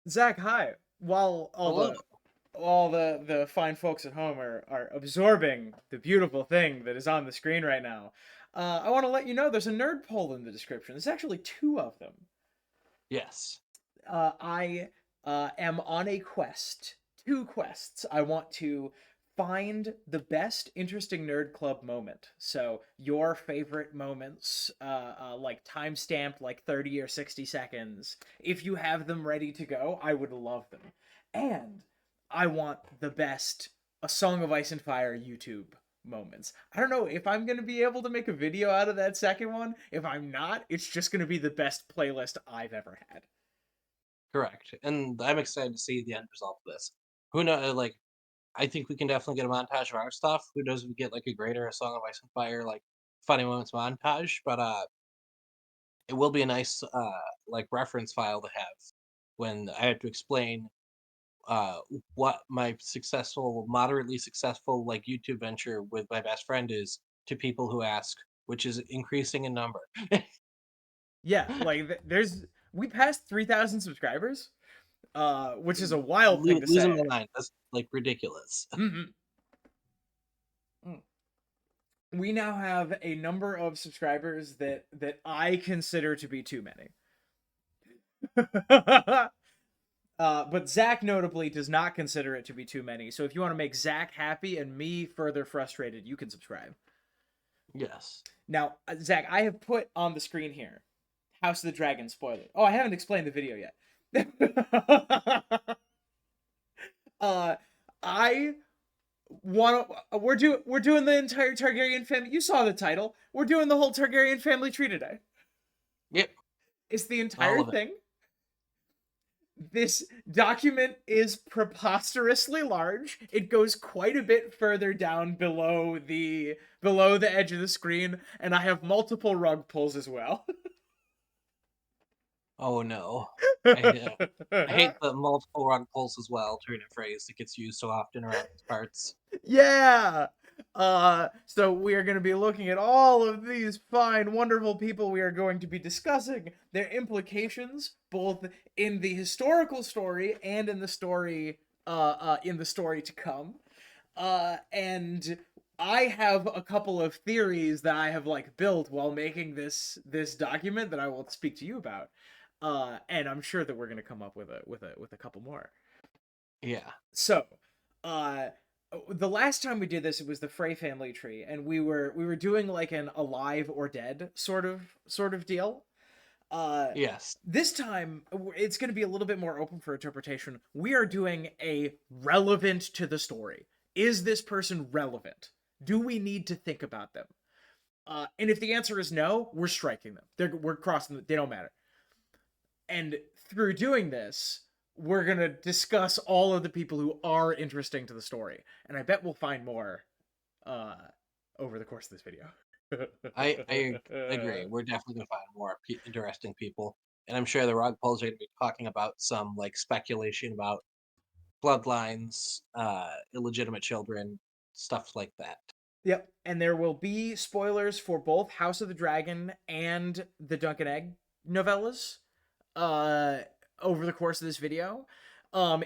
Zach, hi. While Hello. all the fine folks at home are absorbing the beautiful thing that is on the screen right now, I want to let you know there's a nerd poll in the description. There's actually two of them. Yes. I am on a quest, two quests. I want to find the best interesting nerd club moment. So your favorite moments, like time stamped, like 30 or 60 seconds. If you have them ready to go, I would love them. And I want the best A Song of Ice and Fire YouTube moments. I don't know if I'm going to be able to make a video out of that second one. If I'm not, it's just going to be the best playlist I've ever had. Correct. And I'm excited to see the end result of this. Who know? Like, I think we can definitely get a montage of our stuff. Who knows if we get like a greater A Song of Ice and Fire, like funny moments montage. But it will be a nice like reference file to have when I have to explain uh what my successful, moderately successful like YouTube venture with my best friend is to people who ask, which is increasing in number. Yeah, like there's we passed 3,000 subscribers, which is a wild thing to Losing say. my mind. That's like ridiculous. hmm We now have a number of subscribers that I consider to be too many. But Zach notably does not consider it to be too many. So if you want to make Zach happy and me further frustrated, you can subscribe. Yes. Now, Zach, I have put on the screen here House of the Dragon spoiler. Oh, I haven't explained the video yet. uh, I want to. We're doing the entire Targaryen family. You saw the title. We're doing the whole Targaryen family tree today. Yep. It's the All entire of it. thing. This document is preposterously large. It goes quite a bit further down below the edge of the screen, and I have multiple rug pulls as well. Oh no. I hate the multiple run pulls as well, turn and phrase that gets used so often around these parts. Yeah. So we are going to be looking at all of these fine, wonderful people. We are going to be discussing their implications, both in the historical story and in the story to come. And I have a couple of theories that I have like built while making this document that I will speak to you about. And I'm sure that we're going to come up with a couple more. Yeah. So, uh, the last time we did this, it was the Frey family tree, and we were doing like an alive or dead sort of deal. Uh, Yes. this time it's going to be a little bit more open for interpretation. We are doing a relevant to the story. Is this person relevant? Do we need to think about them? And if the answer is no, we're striking them. We're crossing them. They don't matter. And through doing this, we're going to discuss all of the people who are interesting to the story. And I bet we'll find more uh, over the course of this video. I agree. We're definitely gonna find more interesting people, and I'm sure the rug pulls are gonna be talking about some like speculation about bloodlines, illegitimate children, stuff like that. Yep. And there will be spoilers for both House of the Dragon and the Dunk and Egg novellas uh, over the course of this video.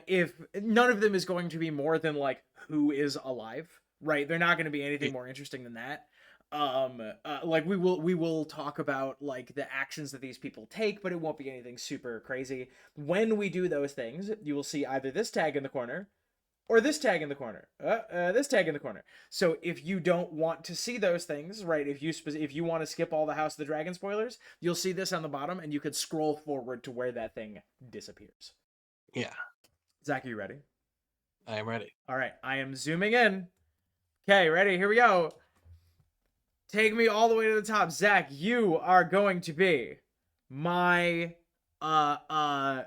If none of them is going to be more than like who is alive, right? They're not going to be anything Yeah. more interesting than that. Like we will talk about like the actions that these people take, but it won't be anything super crazy. When we do those things, you will see either this tag in the corner or this tag in the corner, this tag in the corner. So if you don't want to see those things, right? If you want to skip all the House of the Dragon spoilers, you'll see this on the bottom, and you could scroll forward to where that thing disappears. Yeah. Zach, are you ready? I am ready. All right, I am zooming in. Okay, ready? Here we go. Take me all the way to the top, Zach. You are going to be my uh uh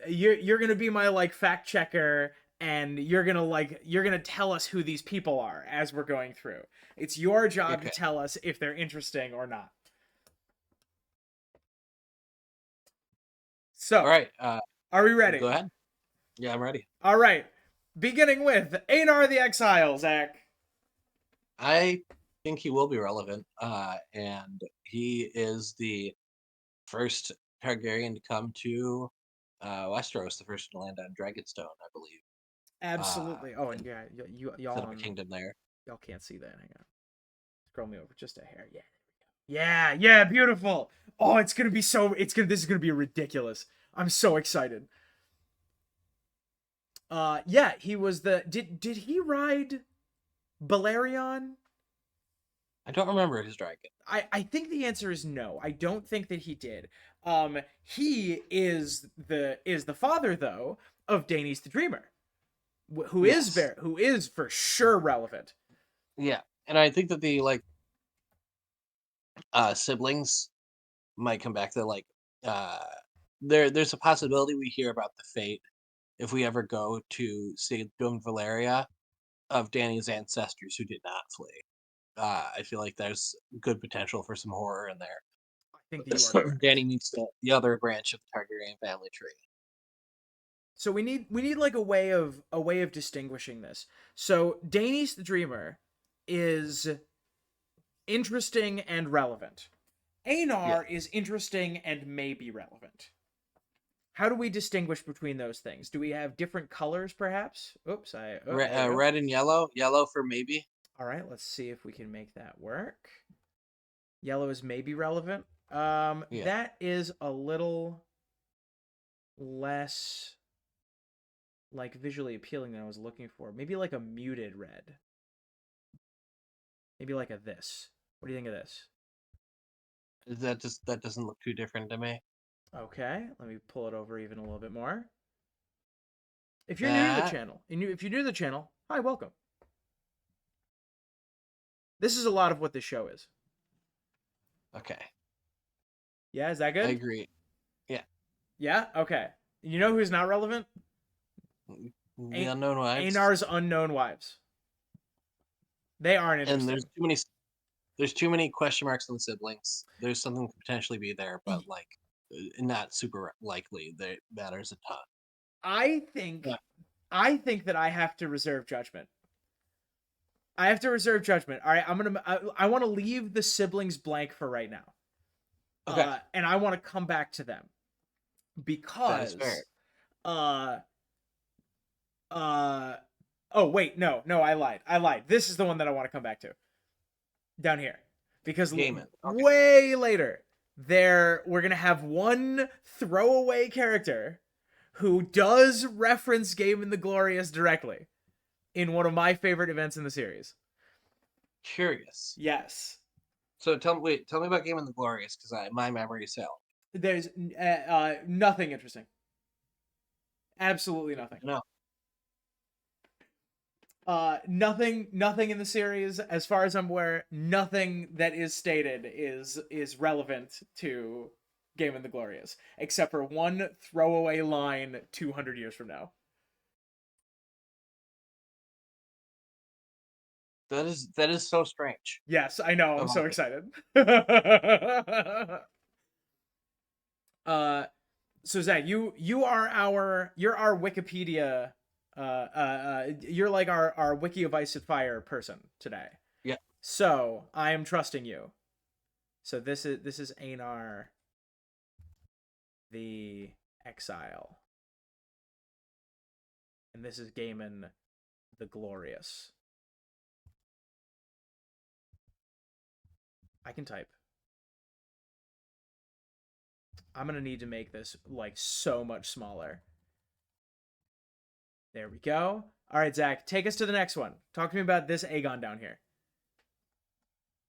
you're gonna be my like fact checker, and you're gonna tell us who these people are as we're going through. It's your job to Okay. tell us if they're interesting or not. All So, right. are we Go ready? ahead. Yeah, I'm ready. All right. Beginning with Aenar the Exile, Zach. I think he will be relevant, and he is the first Targaryen to come to Westeros, the first to land on Dragonstone, I believe. Absolutely. Oh, and And yeah, set y'all up a kingdom there. y'all can't see that. Hang on. Scroll me over just a hair. Yeah. Yeah, yeah, beautiful. Oh, it's gonna be so. This is gonna be ridiculous. I'm so excited. Yeah, he was the. Did he ride Balerion? I don't remember his dragon. I think the answer is no. I don't think that he did. He is the father though of Daenys the Dreamer, Yes. who is for sure relevant. Yeah. And I think that the siblings might come back to uh there's a possibility we hear about the fate if we ever go to see Dome Valeria of Danny's ancestors who did not flee. I feel like there's good potential for some horror in there. I think that you are Danny correct. meets the other branch of the Targaryen family tree. So we need like a way of distinguishing this. So Daenys the Dreamer is interesting and relevant. Yeah. Aenar is interesting and maybe relevant. How do we distinguish between those things? Do we have different colors, perhaps? Oops, there we go. Red and yellow. Yellow for maybe. All right, let's see if we can make that work. Yellow is maybe relevant. Yeah. That is a little less like visually appealing than I was looking for. Maybe like a muted red. Maybe like a this. What do you think of this? That doesn't look too different to me. Okay, let me pull it over even a little bit more. If you're new to the That channel, if you're new to the channel, hi, welcome. This is a lot of what this show is. okay. Yeah, is that I good? agree. Yeah. Yeah, okay. You know who's not relevant? The unknown wives. Aenar's unknown wives. They aren't And interesting. there's too many question marks on the siblings. There's something to potentially be there, but not super likely. That matters a ton. I think Yeah. I think that I have to reserve judgment. I have to reserve judgment. All right, I want to leave the siblings blank for right now. Okay, And I want to come back to them that is fair. because uh uh oh wait, no, I lied. This is the one that I want to come back to. Down here. Because Gaiman. Okay. way later we're going to have one throwaway character who does reference Game in the Glorious directly in one of my favorite events in the series. Curious. Yes. So tell me about Game of the Glorious, because my memory is hell. There's nothing interesting. Absolutely nothing. No. Nothing in the series, as far as I'm aware, nothing that is stated is relevant to Game of the Glorious, except for one throwaway line 200 years from now. That is so strange. Yes, I know. I'm About so it. excited. uh, so Zach, you're our Wikipedia. You're like our Wiki of Ice and Fire person today. Yeah. So I am trusting you. So this is Aenar, the Exile, and this is Gaiman, the Glorious. I can type. I'm gonna need to make this like so much smaller. There we go. All right, Zach, take us to the next one. Talk to me about this Aegon down here.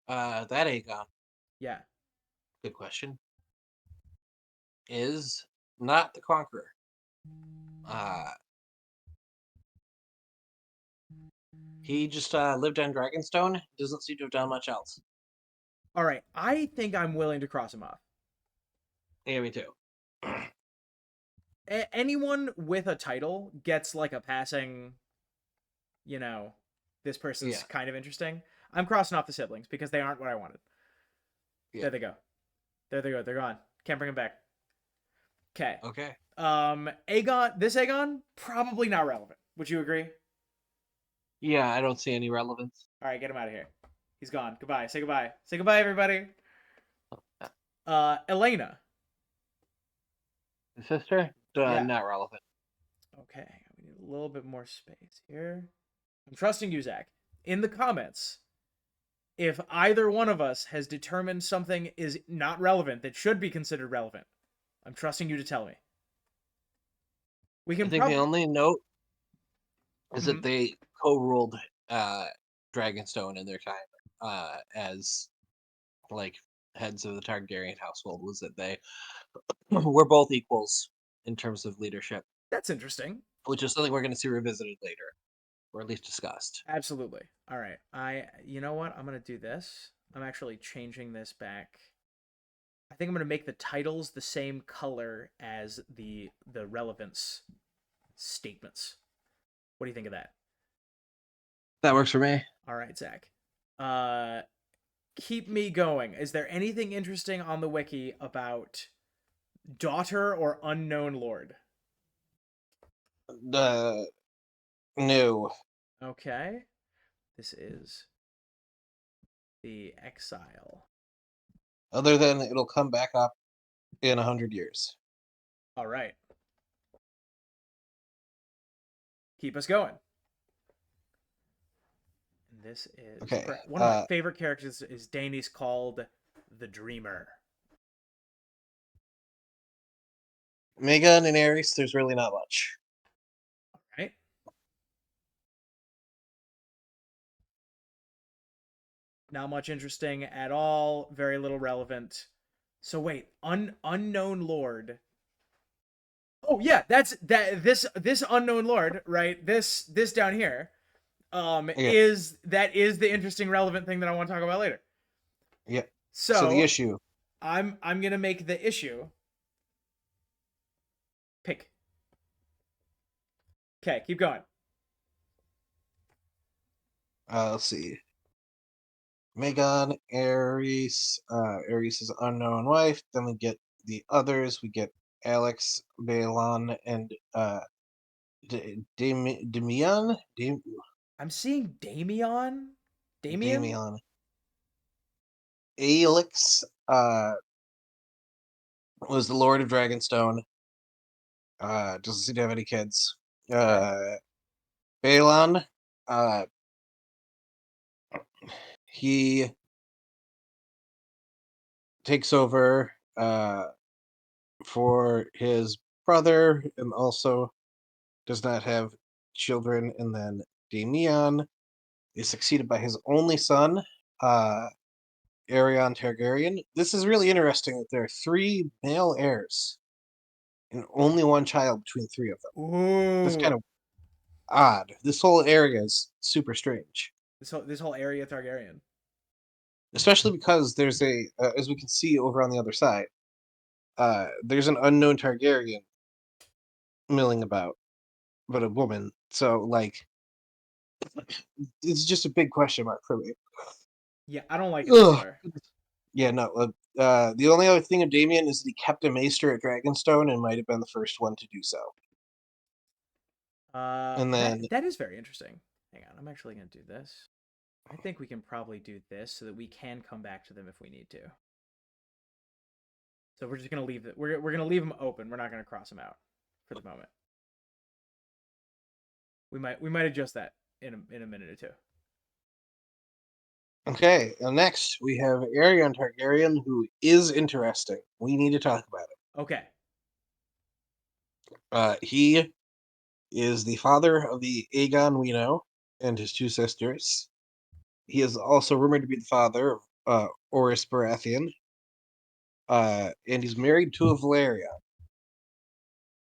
That Aegon. Yeah. Good question. Is not the Conqueror. Uh, he just lived on Dragonstone. Doesn't seem to have done much else. All right, I think I'm willing to cross him off. Yeah, me too. Anyone with a title gets like a passing, you know, this person's Yeah. kind of interesting. I'm crossing off the siblings because they aren't what I wanted. Yeah. There they go. There they go. They're gone. Can't bring them back. Okay. Okay. This Aegon, probably not relevant. Would you agree? Yeah, I don't see any relevance. All right, get him out of here. He's gone. Goodbye. Say goodbye. Say goodbye, everybody. Uh, Elena. The sister? Yeah. not relevant. Okay. We need a little bit more space here. I'm trusting you, Zach. In the comments, if either one of us has determined something is not relevant that should be considered relevant, I'm trusting you to tell me. We I can think the probably. only note is that Mhm. they co-ruled Dragonstone in their time as like heads of the Targaryen household. Was that they were both equals in terms of leadership, That's interesting. which is something we're going to see revisited later, or at least discussed. Absolutely. All right. You know what? I'm going to do this. I'm actually changing this back. I think I'm going to make the titles the same color as the relevance statements. What do you think of that? That works for me. All right, Zach. Uh, keep me going. Is there anything interesting on the wiki about daughter or unknown lord? No. Okay. This is the exile. Other than it'll come back up in 100 years. All right. Keep us going. And this is Okay. one of my favorite characters is Aenys called the Dreamer. Maegor and Aerys, there's really not much. All right. Not much interesting at all. Very little relevant. So wait, unknown lord. Oh yeah, that's that. This unknown lord, right? This down here, Yeah. is that is the interesting relevant thing that I want to talk about later. Yeah. So the So issue. I'm gonna make the issue pick. Okay, keep going. Let's see. Maegor, Aerys, Aerys' unknown wife. Then we get the others. We get Alex, Balon, and Damian. I'm seeing Damien. Damian. Alex was the Lord of Dragonstone. Doesn't seem to have any kids. Okay. Balon, uh, he takes over for his brother and also does not have children. And then Damian is succeeded by his only son, Aerion Targaryen. This is really interesting that there are three male heirs and only one child between three of them. That's kind Ooh. of odd. This whole area is super strange, This whole area Targaryen. especially because there's as we can see over on the other side, there's an unknown Targaryen milling about, but a woman. So like, it's just a big question mark for me. Yeah, I don't like it this Ugh. far. Yeah, no. The only other thing of Damien is that he kept a maester at Dragonstone and might have been the first one to do so. And then, That is very interesting. Hang on, I'm actually gonna do this. I think we can probably do this so that we can come back to them if we need to. So we're just gonna leave it. We're gonna leave them open. We're not gonna cross them out for the moment. We might adjust that in a minute or two. okay, next we have Aerion Targaryen, who is interesting. We need to talk about Okay. it. He is the father of the Aegon we know and his two sisters. He is also rumored to be the father of Oris Baratheon. And he's married to a Valeria.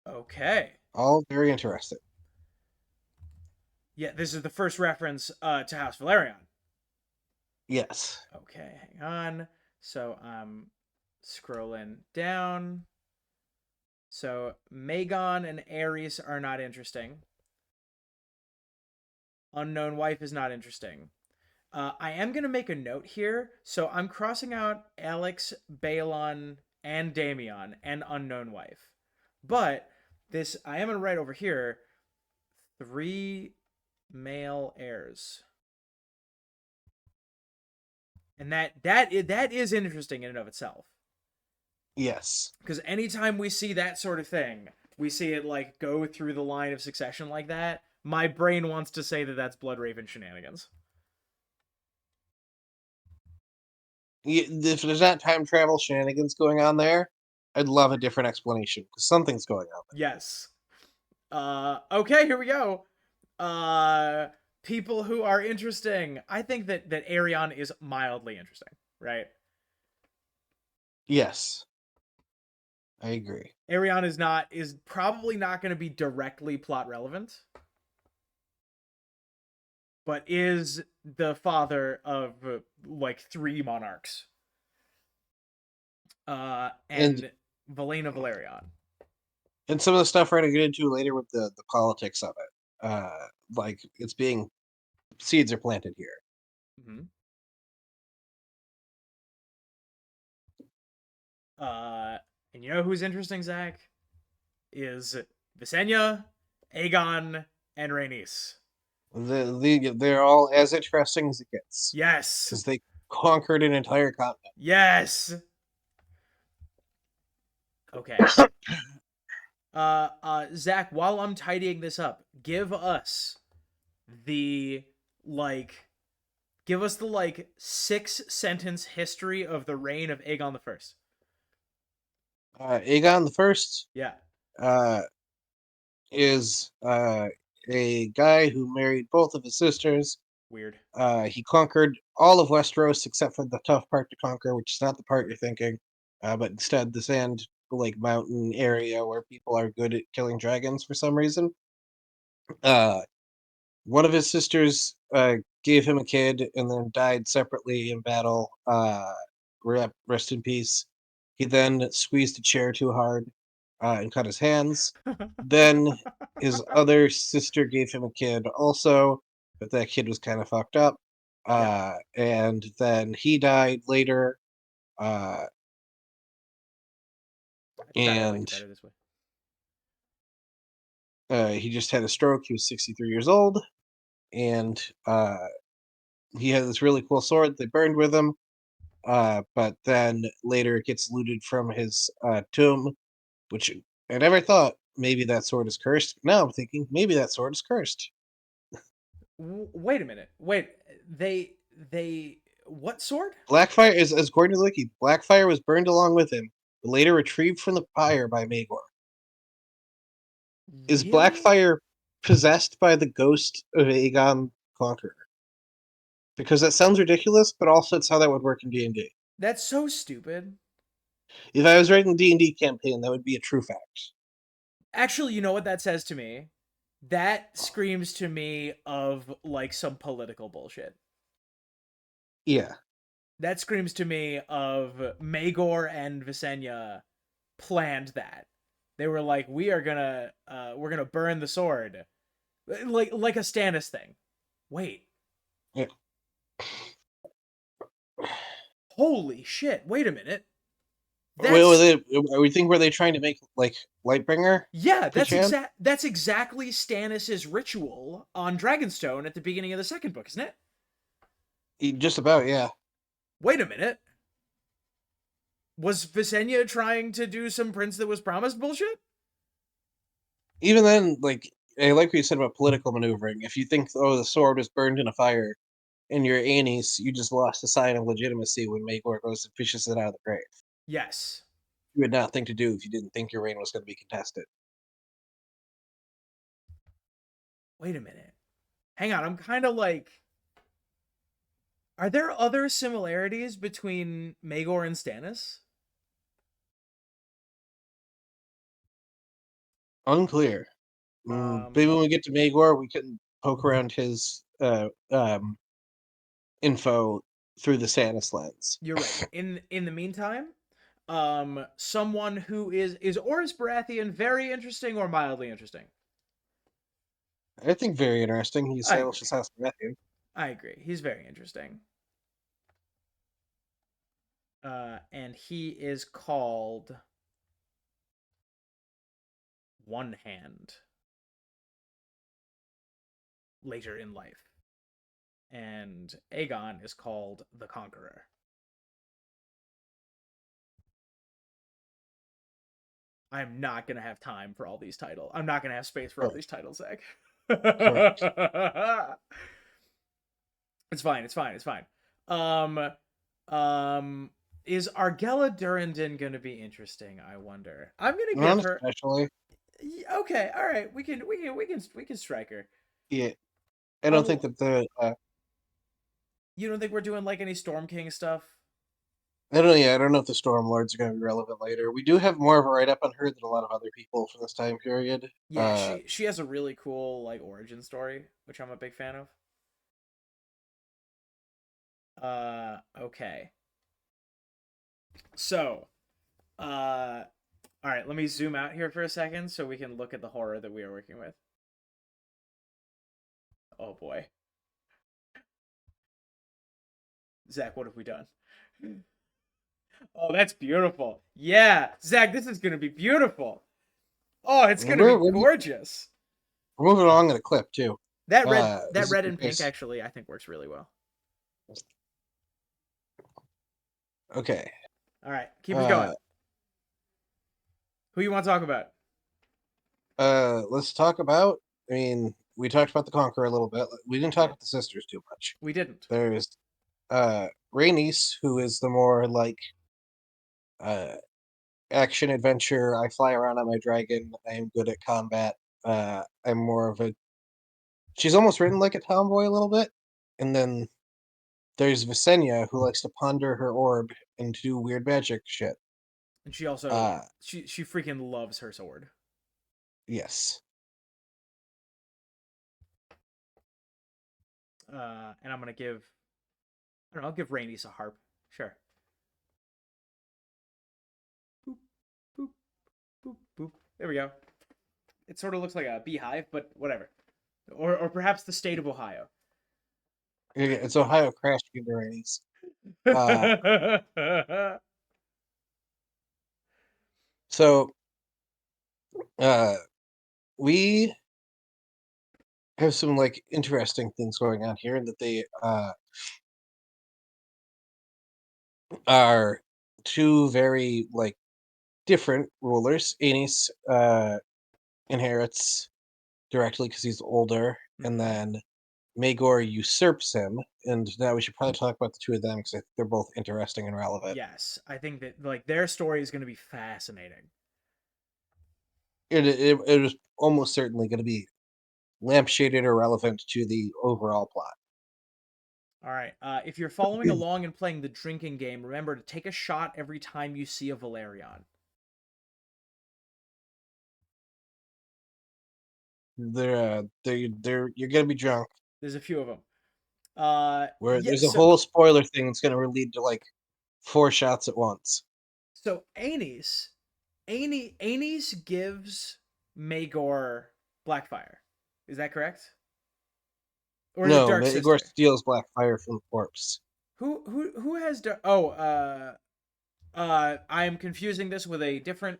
Okay. All very interesting. Yeah, this is the first reference to House Valerion. Yes. Okay, hang on. So I'm scrolling down. So Maegor and Aerys are not interesting. Unknown wife is not interesting. I am going to make a note here. So I'm crossing out Alex, Balon, and Damian, and unknown wife. But this, I am going to write over here, three male heirs. And that is interesting in and of itself. Yes. Because anytime we see that sort of thing, we see it like go through the line of succession like that, my brain wants to say that that's Bloodraven shenanigans. If there's not time travel shenanigans going on there, I'd love a different explanation because something's going on Yes. Okay, here we go. Uh People who are interesting. I think that Aerion is mildly interesting, right? there. Yes, I agree. Aerion is probably not going to be directly plot relevant, but is the father of like three monarchs. And And Valena Valerion. and some of the stuff we're gonna get into later with the politics of it, like it's being seeds are planted here. Mm-hmm. Uh, and you know who's interesting, Zach? Is Visenya, Aegon, and Rhaenys. They're all as interesting as it gets Yes. because they conquered an entire continent. Yes. Okay. Zach, while I'm tidying this up, the like give us the like 6 sentence history of the reign of Aegon the First. Aegon the First Yeah. uh, is a guy who married both of his sisters. Weird. He conquered all of Westeros except for the tough part to conquer, which is not the part you're thinking, but instead the Sand Lake Mountain area where people are good at killing dragons for some reason. Uh, One of his sisters gave him a kid and then died separately in battle. Rest in peace. He then squeezed a chair too hard and cut his hands. Then his other sister gave him a kid also, but that kid was kind of fucked up. Yeah. And then he died later. Uh, I decided I liked it and better this way. he just had a stroke. He was 63 years old. And he had this really cool sword they burned with him. But then later it gets looted from his tomb, which I never thought maybe that sword is cursed. Now I'm thinking maybe that sword is cursed. Wait a minute. Wait. They what sword? Blackfyre is, as according to the wiki, Blackfyre was burned along with him, but later retrieved from the pyre by Maegor. Is Really? Blackfyre possessed by the ghost of Aegon Conqueror? Because that sounds ridiculous, but also it's how that would work in D&D. That's so stupid. If I was writing a D&D campaign, that would be a true fact. Actually, you know what that says to me? That screams to me of like some political bullshit. Yeah. That screams to me of Maegor and Visenya planned that. They were like, we're gonna burn the sword. Like a Stannis thing. Wait. Yeah. Holy shit. Wait a minute. Wait, That's we think were they trying to make like Lightbringer, yeah, perchance? that's exactly Stannis's ritual on Dragonstone at the beginning of the second book, isn't it? Just about, yeah. Wait a minute. Was Visenya trying to do some Prince that was promised bullshit? Even then, like I like what you said about political maneuvering. If you think, oh, the sword was burned in a fire, and you're Aenys, you just lost a sign of legitimacy when Maegor goes and fishes it out of the grave. Yes. You had nothing to do if you didn't think your reign was going to be contested. Wait a minute. Hang on, I'm kind of like are there other similarities between Maegor and Stannis? Unclear. Maybe when we get to Maegor, we can poke around his info through the Stannis lens. You're right. In the meantime, someone who is Oris Baratheon very interesting or mildly interesting? I think very interesting. He I agree. establishes House Baratheon. I agree. He's very interesting. And he is called One Hand later in life. And Aegon is called the Conqueror. I'm not gonna have time for all these titles. I'm not gonna have space for all Right. these titles, Zach. Correct. It's fine. It's fine. It's fine. Um, is Argella Durrandon gonna be interesting? I wonder. I'm gonna give Not her. especially. Okay, all right. We can strike her. Yeah. I don't think Oh, that the you don't think we're doing like any Storm King stuff? I don't. Yeah, I don't know if the Storm Lords are going to be relevant later. We do have more of a write up on her than a lot of other people from this time period. Yeah, she has a really cool like origin story, which I'm a big fan of. Okay. So, all right, let me zoom out here for a second so we can look at the horror that we are working with. Oh boy. Zach, what have we done? Oh, that's beautiful. Yeah, Zach, this is gonna be beautiful. Oh, it's gonna we're, be we're gorgeous. we're moving along in a clip too. That red, that This is red the and pink case. actually, I think works really well. Okay. All right, keep us going. Uh, Who you want to talk about? let's talk about. I mean, we talked about the Conqueror a little bit. We didn't talk Yeah, about the sisters too much. we didn't. There's Rhaenys, who is the more like uh action adventure. I fly around on my dragon. I am good at combat. I'm more of a. She's almost written like a tomboy a little bit, and then there's Visenya, who likes to ponder her orb and do weird magic shit. And she also Uh, she freaking loves her sword. yes. And I'm gonna give I don't know, I'll give Rhaenys a harp. Sure. Boop, boop, boop, boop. There we go. It sort of looks like a beehive, but whatever. Or perhaps the state of Ohio. It's Ohio Crash Rhaenys. Uh, so uh, we have some like interesting things going on here, and that they are two very like different rulers. Aenys inherits directly because he's older, and Mhm. then Maegor usurps him. And now we should probably talk about the two of them because I think they're both interesting and relevant. Yes, I think that like their story is going to be fascinating. It is almost certainly going to be lampshaded or relevant to the overall plot. All right. If you're following along and playing the drinking game, remember to take a shot every time you see a Valerion. They're you're going to be drunk. There's a few of them. Where Yeah. there's a whole spoiler thing that's going to lead to like 4 shots at once. So Aenys gives Maegor Blackfyre. Is that correct? Or is it No, Dark Maegor Sister? steals Blackfyre from the corpse. Who has Oh, I am confusing this with a different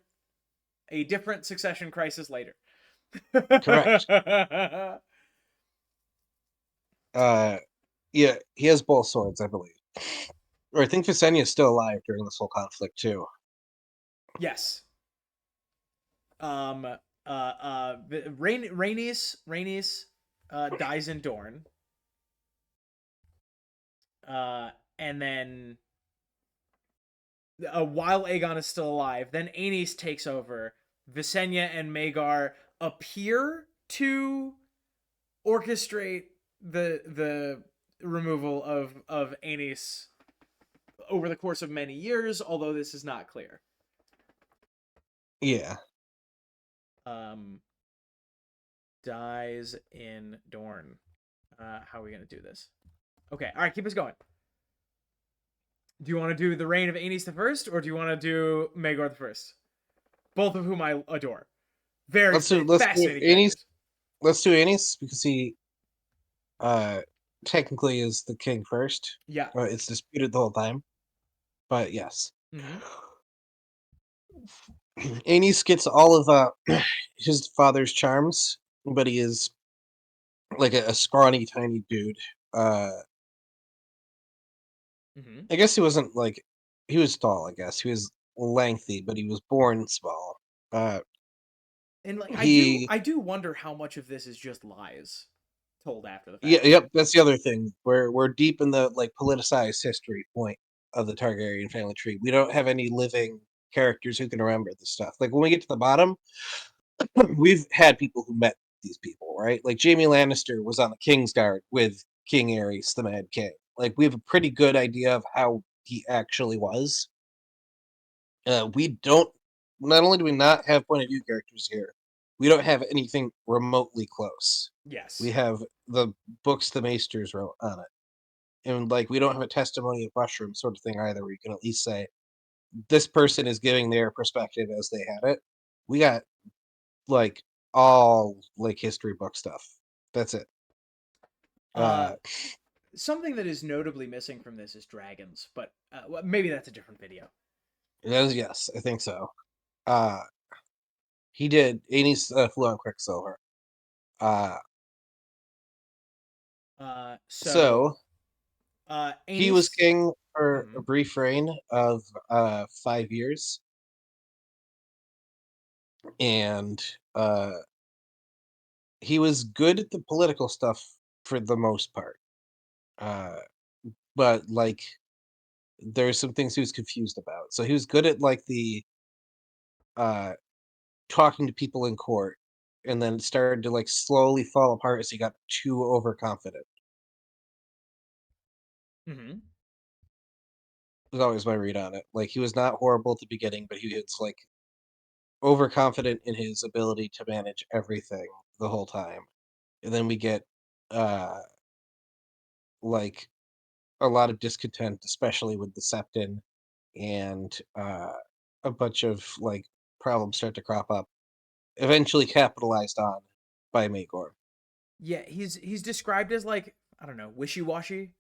Succession Crisis later. Correct. Yeah, he has both swords, I believe. Or I think Visenya is still alive during this whole conflict too. Yes. Rhaenys dies in Dorne. And then while Aegon is still alive, then Aenys takes over. Visenya and Maegor appear to orchestrate the removal of Aenys over the course of many years, although this is not clear. Yeah. Um, dies in Dorne. How are we gonna do this? Okay, all right, keep us going. Do you want to do the reign of Aenys the First, or do you want to do Maegor the First? Both of whom I adore. Very Let's do fascinating Aenys. characters. Let's do Aenys because he uh technically is the king first. Yeah. It's disputed the whole time, but yes. Mm-hmm. Aenys gets all of his father's charms, but he is like a scrawny, tiny dude. Mm-hmm. I guess he wasn't like he was tall. I guess he was lengthy, but he was born small. Uh, And like he I do wonder how much of this is just lies told after the Yeah, fact. yep, that's the other thing. We're deep in the like politicized history point of the Targaryen family tree. We don't have any living characters who can remember this stuff. Like when we get to the bottom, we've had people who met these people, right? Like Jaime Lannister was on the Kingsguard with King Aerys, the Mad King. Like we have a pretty good idea of how he actually was. We don't. Not only do we not have point of view characters here, we don't have anything remotely close. We Yes. have the books the Maesters wrote on it, and like we don't have a testimony of mushroom sort of thing either, where you can at least say this person is giving their perspective as they had it. We got like all like history book stuff. That's it. Uh Uh, Something that is notably missing from this is dragons, but well, maybe that's a different video. yes, I think so. Uh, he did. Aenys flew on Quicksilver. Uh, So so he was Aenys. king for a Mhm. brief reign of 5 years, and he was good at the political stuff for the most part. Uh, but like there's some things he was confused about. So he was good at like the uh talking to people in court, and then it started to like slowly fall apart as he got too overconfident. Mhm. Was always my read on it. Like he was not horrible at the beginning, but he was like overconfident in his ability to manage everything the whole time. And then we get uh like a lot of discontent, especially with the Septon, and a bunch of like problems start to crop up, eventually capitalized on by Maegor. Yeah, he's described as like, I don't know, wishy-washy,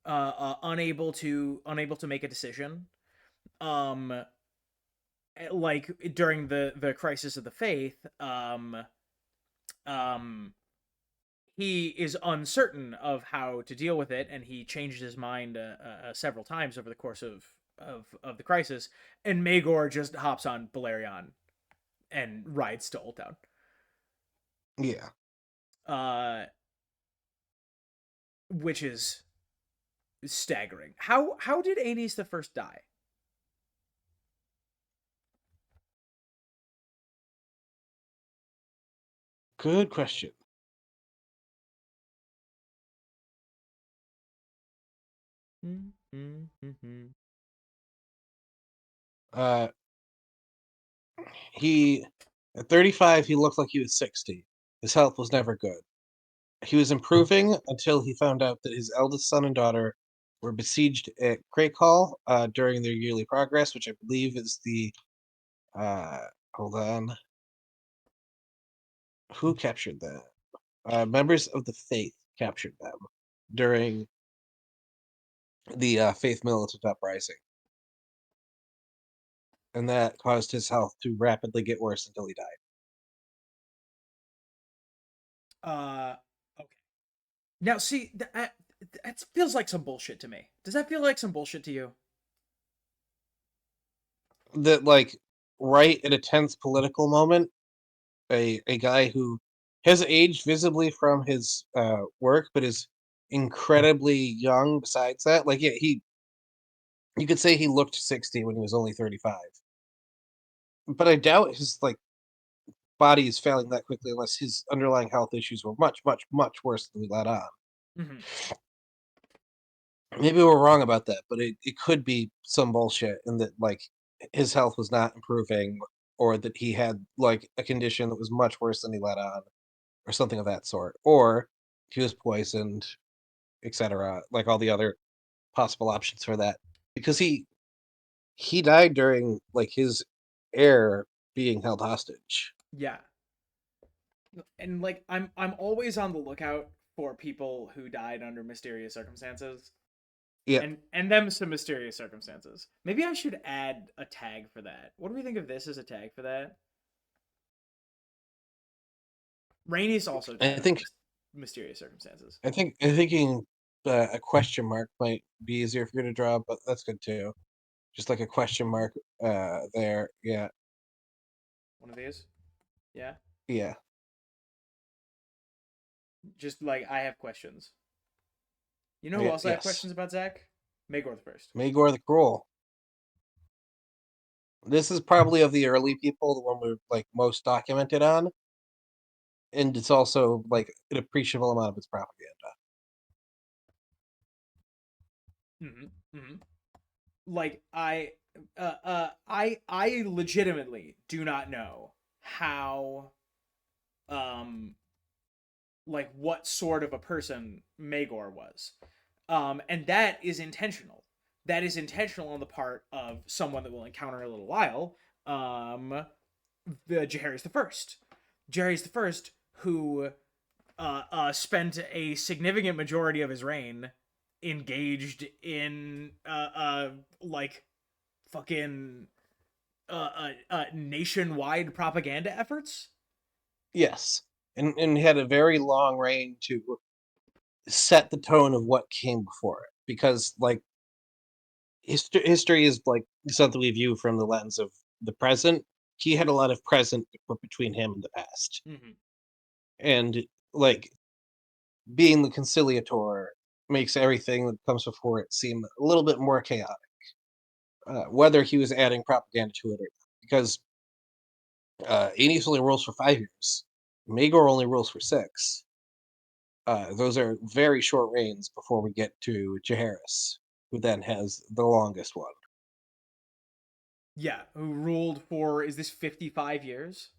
unable to make a decision. Um like during the crisis of the faith, um he is uncertain of how to deal with it, and he changed his mind several times over the course of the crisis. And Maegor just hops on Balerion and rides to Old Town, Yeah, uh, which is staggering. How did Aenys the First die? good question. Uh, he at 35, he looked like he was 60. His health was never good. He was improving until he found out that his eldest son and daughter were besieged at Crake Hall during their yearly progress, which I believe is the uh, hold on, who captured that? Members of the Faith captured them during the Faith militant uprising, and that caused his health to rapidly get worse until he died. uh okay. Now see that feels like some bullshit to me. Does that feel like some bullshit to you? That like right at a tense political moment, a guy who has aged visibly from his work, but is incredibly young. Besides that, like yeah, he you could say he looked 60 when he was only 35, but I doubt his like body is failing that quickly unless his underlying health issues were much, much, much worse than we let on. Mhm. Maybe we're wrong about that, but it could be some bullshit and that like his health was not improving, or that he had like a condition that was much worse than he let on, or something of that sort, or he was poisoned, etc. Like all the other possible options for that, because he died during like his heir being held hostage. Yeah. And like I'm always on the lookout for people who died under mysterious circumstances, Yeah, and them some mysterious circumstances. Maybe I should add a tag for that. What do we think of this as a tag for that? Rhaenys also I died under think mysterious circumstances. I'm thinking a question mark might be easier for you to draw, but that's good too. Just like a question mark there. Yeah. One of these. Yeah. Yeah. Just like I have questions. You know who Yeah, else I have yes. questions about, Zach? Maegor the First. Maegor the Cruel. This is probably of the early people, the one we're like most documented on, and it's also like an appreciable amount of its propaganda. Mm-hmm. Like I legitimately do not know how like what sort of a person Maegor was. And that is intentional. That is intentional on the part of someone that we'll encounter in a little while. The Jaehaerys the First. Jaehaerys the First, who spent a significant majority of his reign engaged in like fucking nationwide propaganda efforts. Yes. And had a very long reign to set the tone of what came before it. Because like history is like something we view from the lens of the present. He had a lot of present to put between him and the past. Mm-hmm. And like being the conciliator makes everything that comes before it seem a little bit more chaotic. Whether he was adding propaganda to it or not. Because Aenys only rules for 5 years. Maegor only rules for 6. Those are very short reigns before we get to Jaehaerys, who then has the longest one. Yeah, who ruled for, is this 55 years?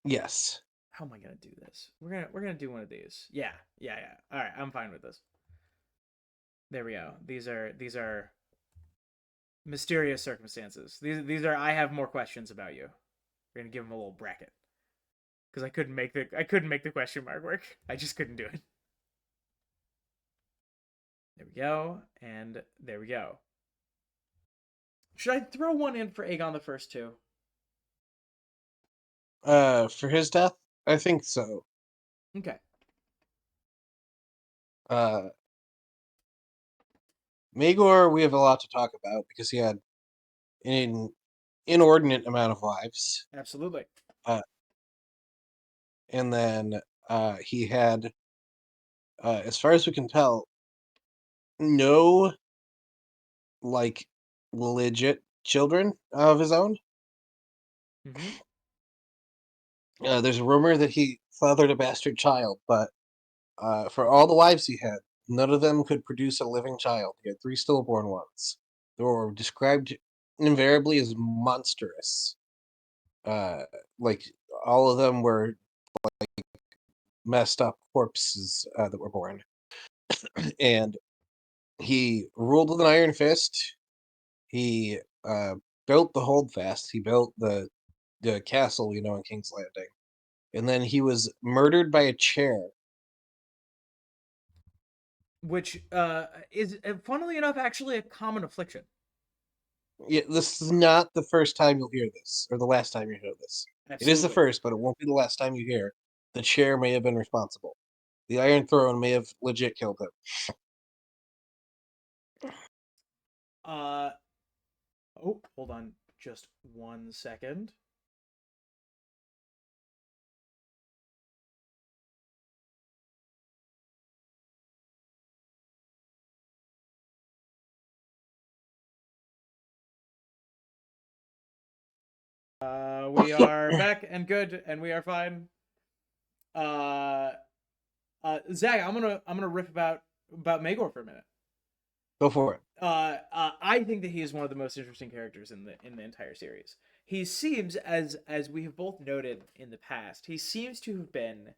Yes. How am I gonna do this? We're gonna do one of these. Yeah, yeah, yeah. All right, I'm fine with this. There we go. These are mysterious circumstances. These are I have more questions about you. We're gonna give him a little bracket because I couldn't make the question mark work. I just couldn't do it. There we go, and there we go. Should I throw one in for Aegon the First too? For his death, I think so. Okay. Uh, Maegor, we have a lot to talk about because he had an inordinate amount of wives. Absolutely. Uh, and then he had, as far as we can tell, no like legit children of his own. Mm-hmm. There's a rumor that he fathered a bastard child, but for all the wives he had, none of them could produce a living child. He had 3 stillborn ones. They were described invariably as monstrous. Uh, like all of them were messed up corpses that were born. And he ruled with an iron fist. He built the holdfast. He built the castle, you know, in King's Landing. And then he was murdered by a chair. Which is, funnily enough, actually a common affliction. Yeah, this is not the first time you'll hear this, or the last time you hear this. It is the Absolutely. first, but it won't be the last time you hear. The chair may have been responsible. The Iron Throne may have legit killed him. Uh oh, hold on just 1 second. We are back and good, and we are fine. Uh, Zach, I'm gonna rip about Maegor for a minute. Go for it. I think that he is one of the most interesting characters in the entire series. He seems, as we have both noted in the past, he seems to have been,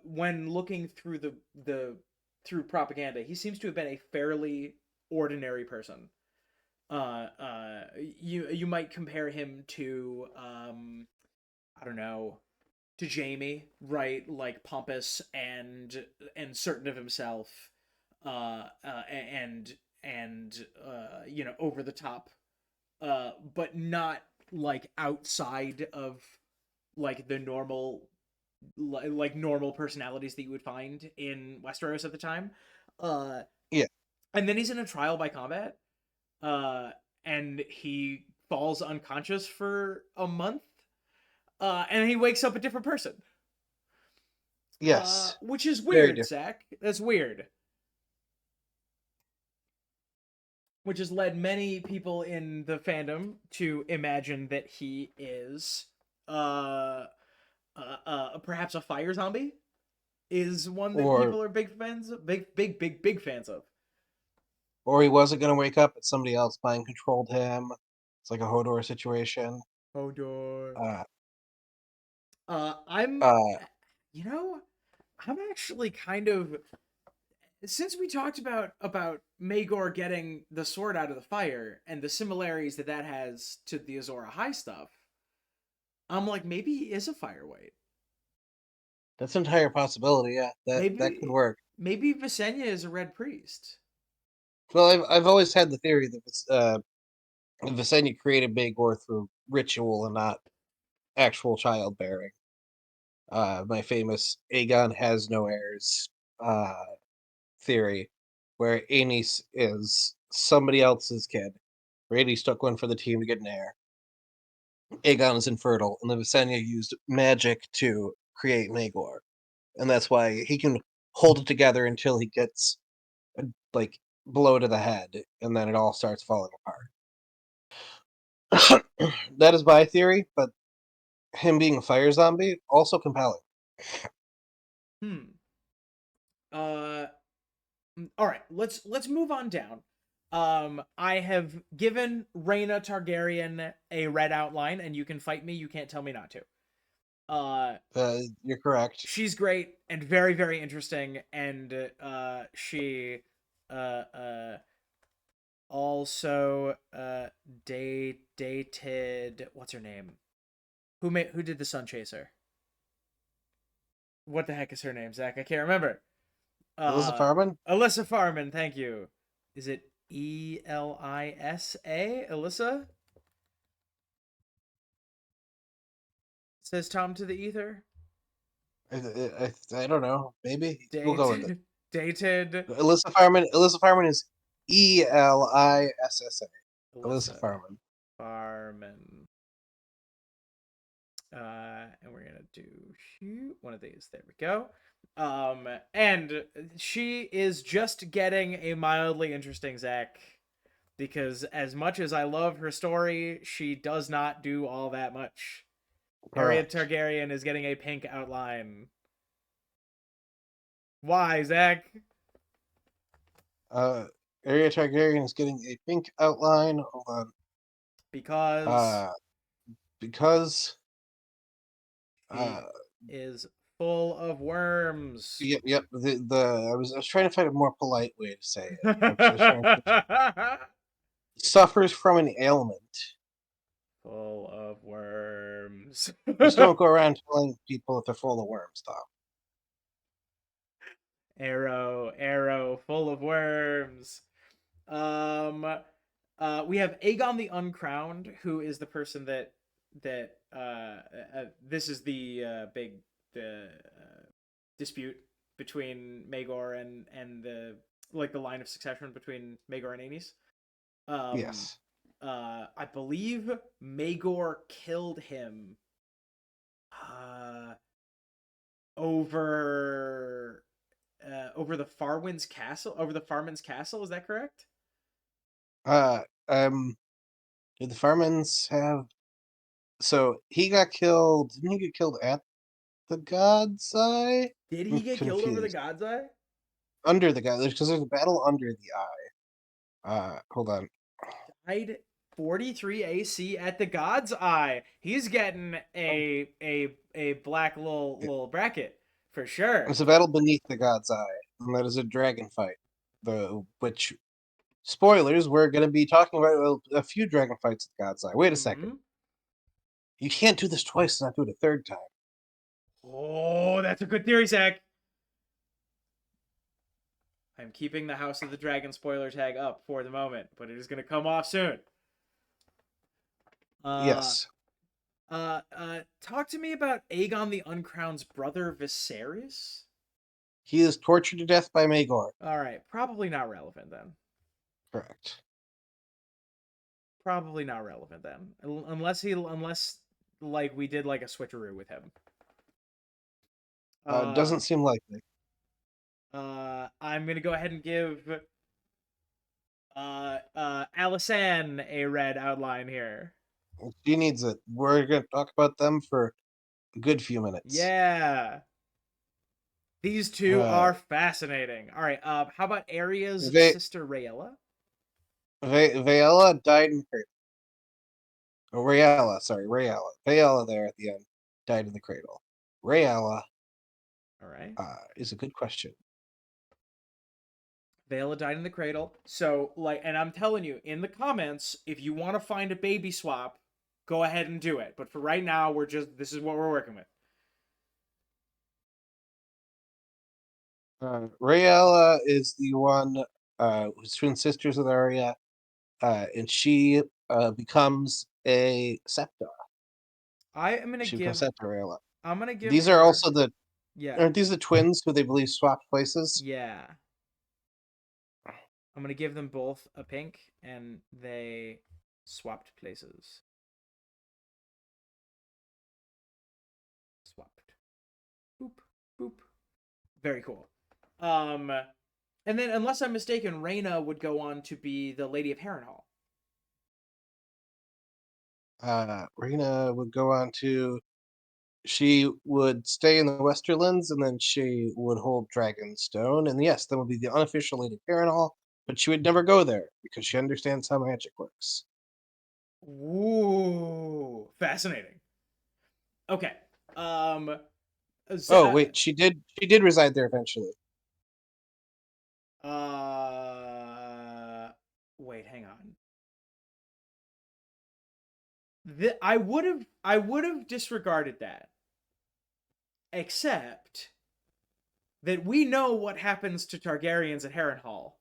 when looking through the through propaganda, he seems to have been a fairly ordinary person. You might compare him to I don't know, to Jamie, right? Like pompous and certain of himself, and over the top, but not like outside of like the normal, like normal personalities that you would find in Westeros at the time. Uh, Yeah. and then he's in a trial by combat, uh, and he falls unconscious for a month, and he wakes up a different person. Yes, Which is very weird, different. Zach. That's weird. Which has led many people in the fandom to imagine that he is perhaps a fire zombie. Is one that Or people are big fans of, big fans of. he wasn't going to wake up, but somebody else mind controlled him. It's like a Hodor situation. Hodor. Uh, I'm, uh, you know, I'm actually kind of, since we talked about Maegor getting the sword out of the fire and the similarities that that has to the Azor Ahai stuff, I'm like, maybe he is a fire white. that's an entire possibility. Yeah, that could Maybe work. maybe Visenya is a red priest. Well, I've always had the theory that Visenya created Maegor through ritual and not actual childbearing. My famous Aegon has no heirs uh, theory, where Aenys is somebody else's kid. Aenys took one for the team to get an heir. Aegon is infertile, and the Visenya used magic to create Maegor, and that's why he can hold it together until he gets a, like blow to the head, and then it all starts falling apart. That is my theory, but him being a fire zombie also compelling. Hmm. Uh. All right. Let's move on down. I have given Rhaena Targaryen a red outline, and you can fight me. You can't tell me not to. You're correct. She's great and very very interesting, and she uh uh also dated, what's her name? Who did the Sun Chaser? What the heck is her name, Zach? I can't remember. Elizabeth Uh, Farman? Alyssa Farman. Thank you. Is it Elisa? Alyssa? Says Tom to the ether. I don't know. Maybe we'll go with it. Dated. Dated. Alyssa Farman is Elissa. Alyssa Alyssa Farman. Farman. And we're gonna do shoot one of these. There we go. And she is just getting a mildly interesting Zach, because as much as I love her story, she does not do all that much. Arya Correct. Targaryen is getting a pink outline. Why, Zach? Uh, Arya Targaryen is getting a pink outline. Hold on. Because Uh, because she uh, is full of worms. yep. I was trying to find a more polite way to say it. I was trying to suffers from an ailment. Full of worms. Just don't go around telling people that they're full of worms, Tom. Arrow, full of worms. Um, we have Aegon the Uncrowned, who is the person that this is the big the dispute between Maegor and the, like, the line of succession between Maegor and Aenys. Um, Yes. I believe Maegor killed him uh over over the Farwin's castle, over the Farman's castle. Is that correct? Uh, um, did the Farmans have? So he got killed. Didn't he get killed at the God's Eye? Did I'm he get killed over the confused. God's Eye? Under the God, because there's a battle under the Eye. Hold on. Died 43 AC at the God's Eye. He's getting a black little bracket for sure. It's a battle beneath the God's Eye, and that is a dragon fight. The which spoilers, we're going to be talking about a few dragon fights at God's Eye. Wait a second. Mm-hmm. You can't do this twice and not do it a third time. Oh, that's a good theory, Zach. I'm keeping the House of the Dragon spoiler tag up for the moment, but it is going to come off soon. Uh, Yes. Talk to me about Aegon the Uncrowned's brother Viserys. He is tortured to death by Maegor. All right, probably not relevant then. Correct. probably not relevant then, unless like we did like a switcheroo with him. Doesn't seem likely. I'm gonna go ahead and give Alisan a red outline here. She needs it. We're gonna talk about them for a good few minutes. Yeah. These two Uh, are fascinating. All right. How about Arya's Ve- sister Rhaella? Vaela died in cradle. Oh, Rayala, sorry, Rayala. Vaela there at the end died in the cradle. Rayala All right. is a good question. Vela died in the cradle. So, like, and I'm telling you, in the comments, if you want to find a baby swap, go ahead and do it. But for right now, this is what we're working with. Rayala is the one who's twin sisters with Arya, and she becomes a Septa. I am gonna She becomes give. Septa Rayala. I'm gonna give These are her. also Yeah. aren't these the twins who they believe swapped places? Yeah. I'm gonna give them both a pink, and they swapped places. Swapped. Boop boop. Very cool. Um, and then unless I'm mistaken, Reyna would go on to be the Lady of Harrenhal. Rhaena would go on to she would stay in the Westerlands and then she would hold Dragonstone. And yes, that would be the unofficial Lady Harrenhal, but she would never go there because she understands how magic works. Ooh, fascinating. Okay. Um, Oh wait, she did reside there eventually. uh, wait, hang on. I would have disregarded that, except that we know what happens to Targaryens at Harrenhal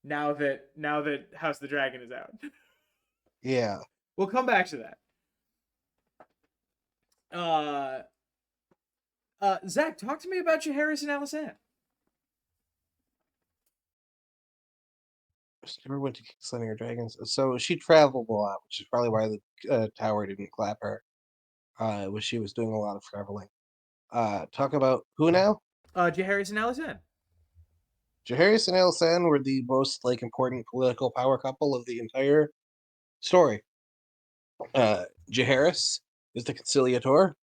now that House of the Dragon is out. Yeah. We'll come back to that. Uh, Zach, talk to me about Jaehaerys and Alysanne. She never went to King's Landing or Dragons. So she traveled a lot, which is probably why the tower didn't clap her. Was she was doing a lot of traveling. Talk about who now? Jaehaerys and Alysanne. Jaehaerys and Alysanne were the most important political power couple of the entire story. Jaehaerys is the Conciliator.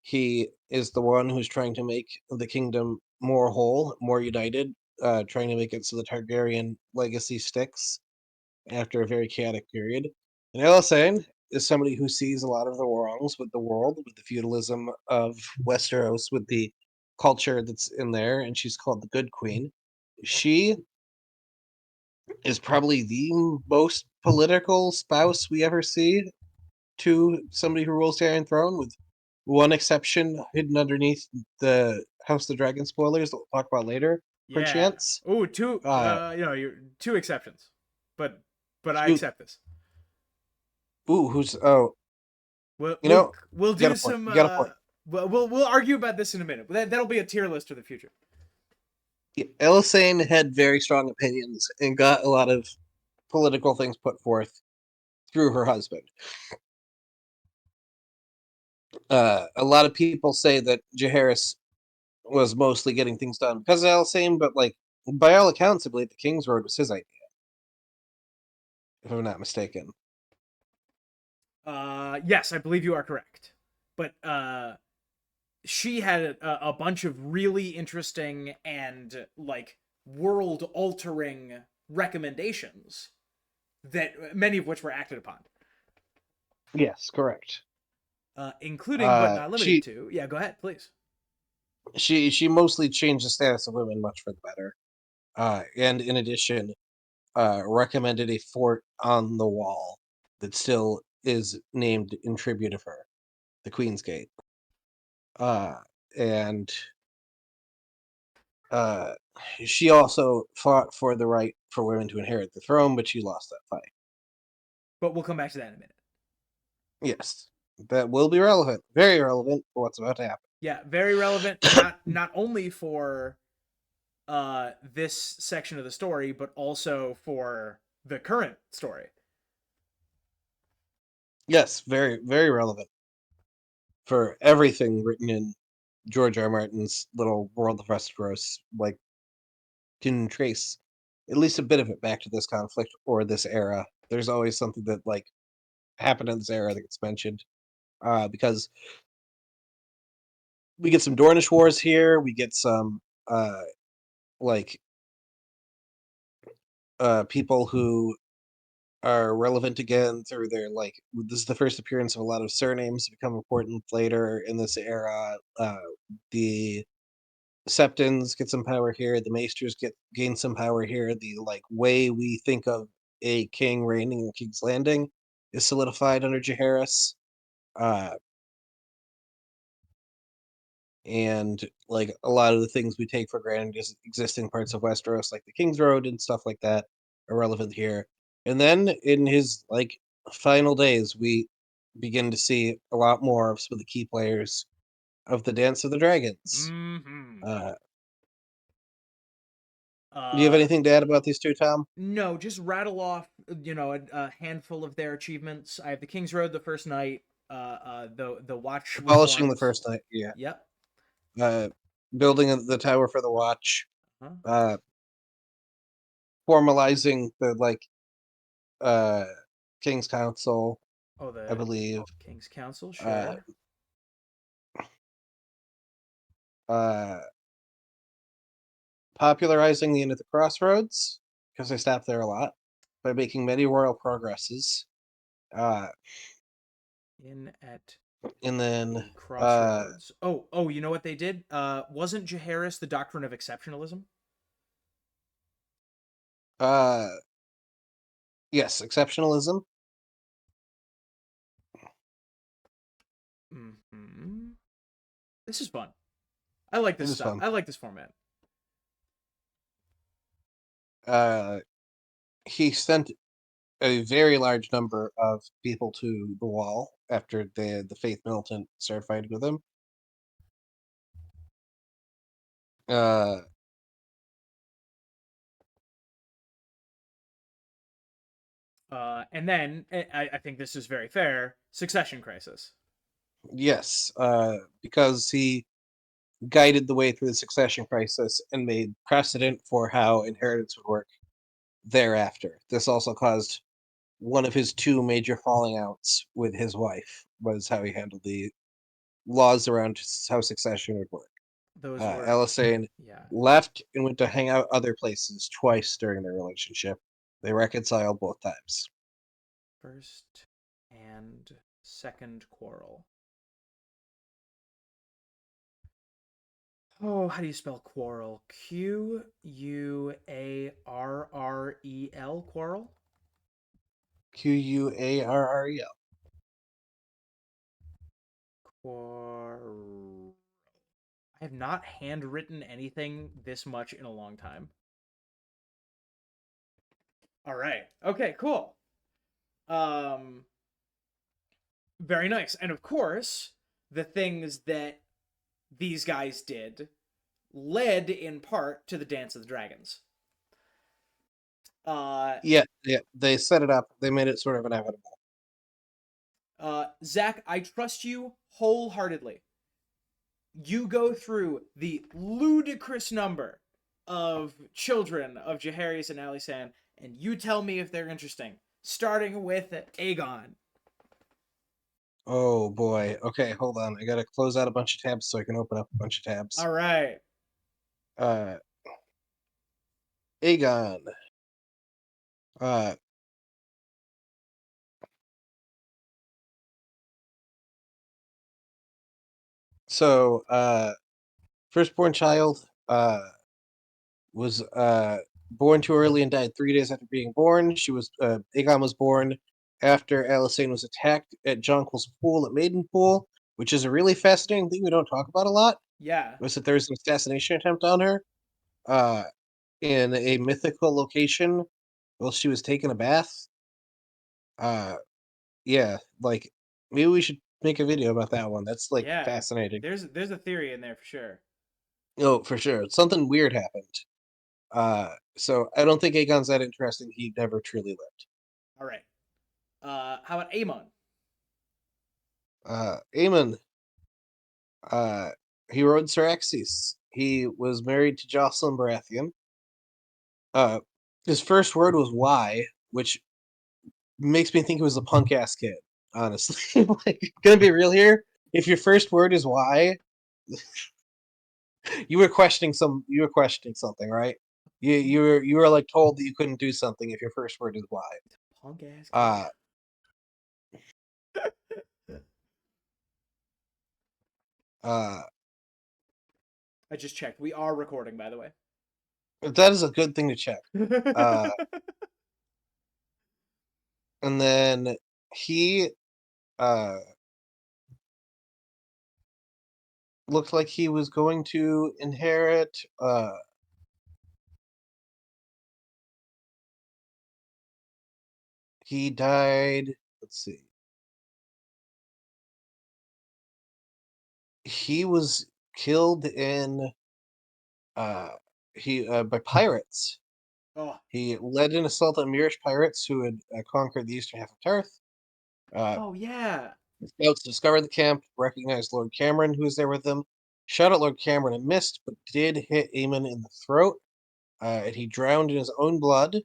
He is the one who's trying to make the kingdom more whole, more united, trying to make it so the Targaryen legacy sticks after a very chaotic period. And Alysanne is somebody who sees a lot of the wrongs with the world, with the feudalism of Westeros, with the culture that's in there, and she's called the Good Queen. She is probably the most political spouse we ever see to somebody who rules the Iron Throne, with one exception hidden underneath the House of the Dragon spoilers that we'll talk about later, Yeah. perchance. Ooh, two. Uh, You're two exceptions, but I shoot, accept this. who's oh, We'll you we'll know, we'll you got do a point. some. You got a point. We'll argue about this in a minute. That'll be a tier list for the future. Yeah, Elisane had very strong opinions and got a lot of political things put forth through her husband. A lot of people say that Jaehaerys was mostly getting things done because of Elisane, but like by all accounts, I believe the King's Road was his idea, if I'm not mistaken. Yes, I believe you are correct. But she had a bunch of really interesting and like world altering recommendations that many of which were acted upon, Yes, correct. including but not limited She to. Yeah, go ahead, please. she mostly changed the status of women much for the better. And in addition, recommended a fort on the wall that still is named in tribute of her, the Queen's Gate. Uh, and uh, she also fought for the right for women to inherit the throne, but she lost that fight. But we'll come back to that in a minute. Yes, that will be relevant, very relevant for what's about to happen. Yeah, very relevant. Not only for this section of the story, but also for the current story. Yes, very, very relevant for everything written in George R. R. Martin's little world of Westeros. Like, can trace at least a bit of it back to this conflict or this era. There's always something that like happened in this era that gets mentioned. Because we get some Dornish wars here. We get some uh, like people who are relevant again through their like. This is the first appearance of a lot of surnames to become important later in this era. The Septons get some power here. The Maesters gain some power here. The like way we think of a king reigning in King's Landing is solidified under Jaehaerys. Uh, and like a lot of the things we take for granted as existing parts of Westeros, like the King's Road and stuff like that, are relevant here. And then in his like final days, we begin to see a lot more of some of the key players of the Dance of the Dragons. Mm-hmm. Uh, do you have Uh, anything to add about these two, Tom? no, just rattle off, a handful of their achievements. I have the King's Road the first night. The Watch was Abolishing the formed. first night, yeah. Yep. Uh, building the tower for the Watch. Huh? Uh, formalizing the like uh, King's Council, Oh, I the believe. King's Council, Uh, sure. uh, popularizing the Inn at the Crossroads because I stopped there a lot by making many royal progresses. Uh, In at and then the crossroads. Oh, you know what they did? Wasn't Jaehaerys the doctrine of exceptionalism? uh, yes, exceptionalism. Hmm. This is fun. I like It this is stuff. fun. I like this format. Uh, he sent a very large number of people to the wall after the Faith Militant started fighting with him. Uh, And then I think this is very fair. Succession crisis. yes, because he guided the way through the succession crisis and made precedent for how inheritance would work thereafter. This also caused one of his two major falling outs with his wife was how he handled the laws around how succession would work. Those were, Elisane yeah, left and went to hang out other places twice during their relationship. They reconciled both times. first and second quarrel. Oh, how do you spell quarrel? Quarrel? Quarrel? Quarrel. Quarrel. I have not handwritten anything this much in a long time. All right. Okay, cool. Um, very nice. And of course, the things that these guys did led in part to the Dance of the Dragons. Uh, Yeah, yeah. They set it up. They made it sort of inevitable. Zach, I trust you wholeheartedly. You go through the ludicrous number of children of Jaehaerys and Alysanne, and you tell me if they're interesting. Starting with Aegon. Oh boy. Okay, hold on. I gotta close out a bunch of tabs so I can open up a bunch of tabs. All right. Uh, Aegon. Uh, so firstborn child. Was born too early and died 3 days after being born. Aegon was born after Alysanne was attacked at Jonquil's pool at Maidenpool, which is a really fascinating thing we don't talk about a lot. Yeah. Was that there was an assassination attempt on her uh, in a mythical location while she was taking a bath. Uh, yeah, like maybe we should make a video about that one. That's like Yeah. fascinating. There's a theory in there for sure. Oh, for sure. Something weird happened. So I don't think Aegon's that interesting. He never truly lived. All right. How about Aemon? Aemon, uh, he rode Syraxis. He was married to Jocelyn Baratheon. Uh, his first word was "why," which makes me think he was a punk ass kid. Honestly, like, gonna be real here. If your first word is "why," you were questioning some. You were questioning something, right? You were like told that you couldn't do something if your first word is "why." Punk ass kid. Uh, uh, I just checked. We are recording, by the way. that is a good thing to check. Uh, and then he uh looked like he was going to inherit. He died. Let's see. He was killed in uh he by pirates. Oh, He led an assault on Moorish pirates who had conquered the eastern half of Tarth. Uh, oh yeah. Scouts discovered the camp, recognized Lord Cameron, who was there with them, shot at Lord Cameron and missed, but did hit Aemon in the throat, and he drowned in his own blood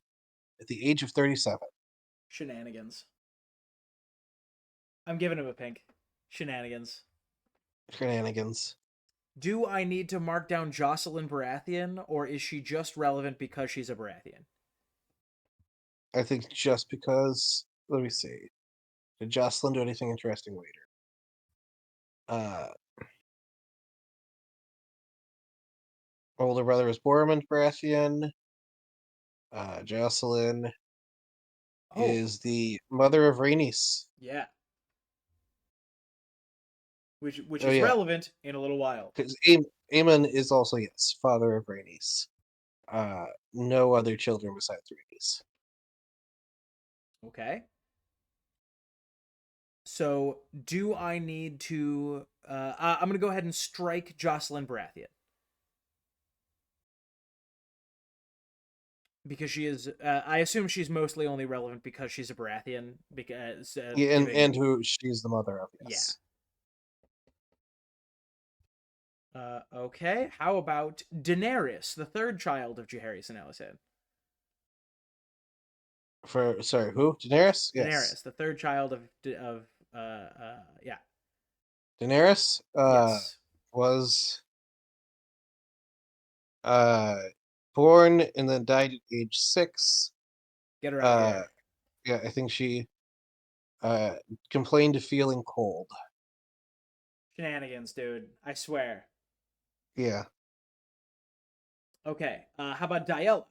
at the age of 37. Shenanigans. I'm giving him a pink. Shenanigans. Shenanigans. Do I need to mark down Jocelyn Baratheon, or is she just relevant because she's a Baratheon? I think just because, let me see. Did Jocelyn do anything interesting later? Uh, older brother was Boromund Baratheon. Jocelyn Oh, is the mother of Rhaenys. yeah. Which Oh is yeah, relevant in a little while. because Aemon is also, yes, father of Rhaenys. No other children besides Rhaenys. Okay. So, do I need to? I'm gonna go ahead and strike Jocelyn Baratheon because she is. I assume she's mostly only relevant because she's a Baratheon. Because Yeah, and giving, who she's the mother of, yeah. yes. Okay. How about Daenerys, the third child of Jaehaerys and Alysanne? For sorry, who? Daenerys? Yes. Daenerys, the third child yeah. Daenerys Yes. was uh born and then died at age 6. Get her out of Uh here. yeah, I think she uh complained of feeling cold. Shenanigans, dude. I swear. Yeah. Okay. How about Diella?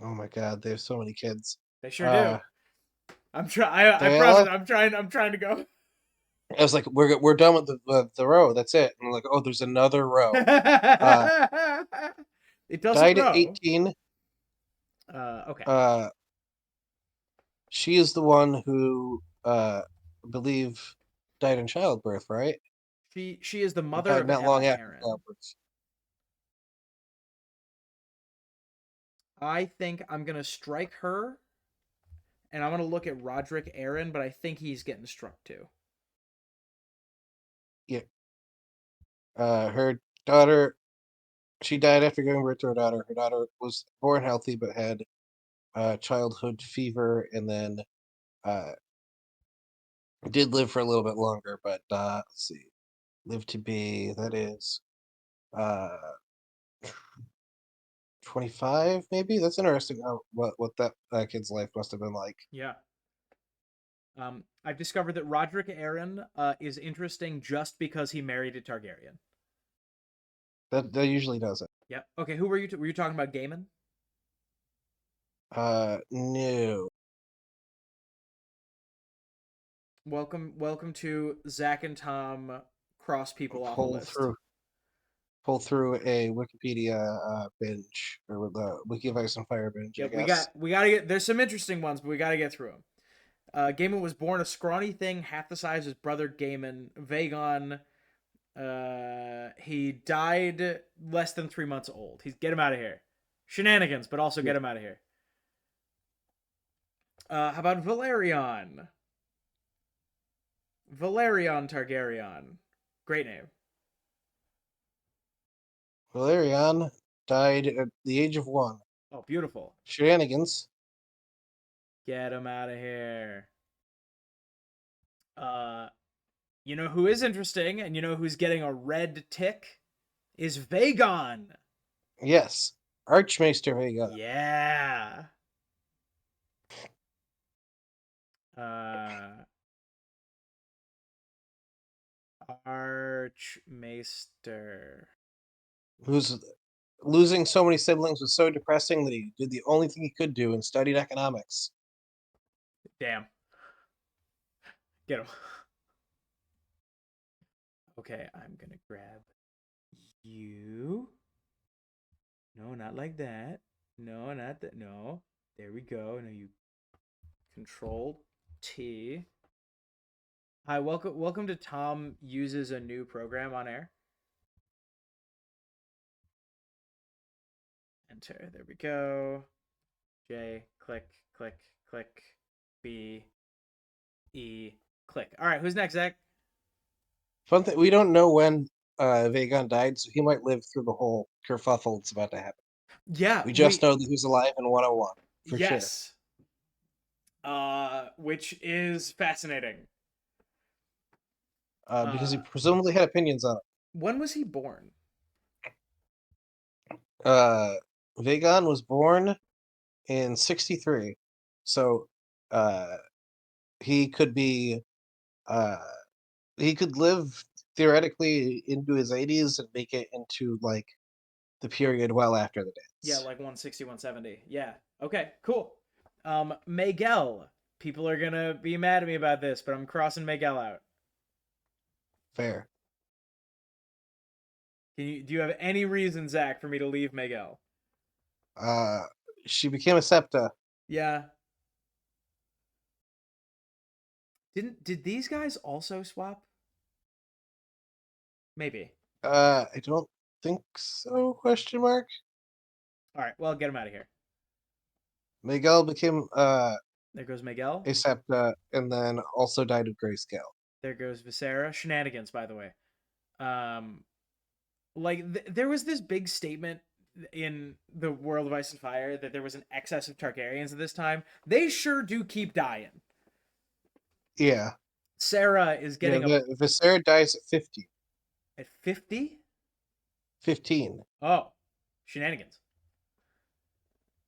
Oh my god, there's so many kids. They sure do. Uh I'm trying. I promise. Diella? I'm trying. I'm trying to go. I was like, we're done with the row. That's it. And I'm like, oh, there's another row. Uh It doesn't died at grow. 18. Okay. Uh she is the one who I believe died in childbirth, right? She is the Or mother died of not Emma long after Aaron. childbirth. I think I'm gonna strike her, and I'm gonna look at Roderick Aaron, but I think he's getting struck too. Yeah. Her daughter, she died after giving birth to her daughter. Her daughter was born healthy but had childhood fever, and then uh, did live for a little bit longer. But let's see, lived to be, that is uh, 25, maybe. That's interesting. What that kid's life must have been like. Yeah. I've discovered that Roderick Aaron is interesting just because he married a Targaryen. That usually does it. Yep. Okay. Who were you? Were you talking about Gaiman? No. Welcome to Zach and Tom cross people off a Pull list. through pull through a Wikipedia binge, or the Wiki of Ice and Fire binge, I Yep. We guess. got we gotta get. There's some interesting ones, but we gotta get through them. Gaiman was born a scrawny thing, half the size of his brother Gaiman. Vagon. He died less than 3 months old. He's get him out of here. Shenanigans, but also Yeah. get him out of here. How about Valerion? Valerion Targaryen. Great name. Valerian died at the age of 1. Oh, beautiful. Shenanigans. Get him out of here. Uh, you know who is interesting, and you know who's getting a red tick? Is Vagon. Yes. Archmaester Vhagar. Yeah. Uh, Archmaester. Who's losing so many siblings was so depressing that he did the only thing he could do and studied economics. Damn. Get him. Okay, I'm gonna grab you. No, not like that. No, not that. No. There we go. No, you control T. Hi, welcome to Tom uses a new program on air. Enter. There we go. J, click, click, click. B, E, click. All right, who's next, Zach? Fun thing, we don't know when Vagon died, so he might live through the whole kerfuffle that's about to happen. Yeah, We just know that he's alive in 101, for sure. Yes. Which is fascinating. Because he presumably had opinions on it. When was he born? Vagon was born in 63, so he could be he could live theoretically into his 80s and make it into like the period well after the Yeah, dance. like 160, 170. Yeah. Okay, cool. Maegor. People are gonna be mad at me about this, but I'm crossing Maegor out. Fair. Do you have any reason, Zach, for me to leave Maegor? Uh, she became a septa. Yeah. Did these guys also swap? Maybe. I don't think so? Question mark. All right. Well, get him out of here. Miguel became There goes Miguel. a septa and then also died of grayscale. There goes Visera. Shenanigans, by the way. Um, there was this big statement in the world of Ice and Fire that there was an excess of Targaryens at this time. They sure do keep dying. Yeah. Sarah is getting the Visera dies at 50. at 50. 15. Oh, shenanigans.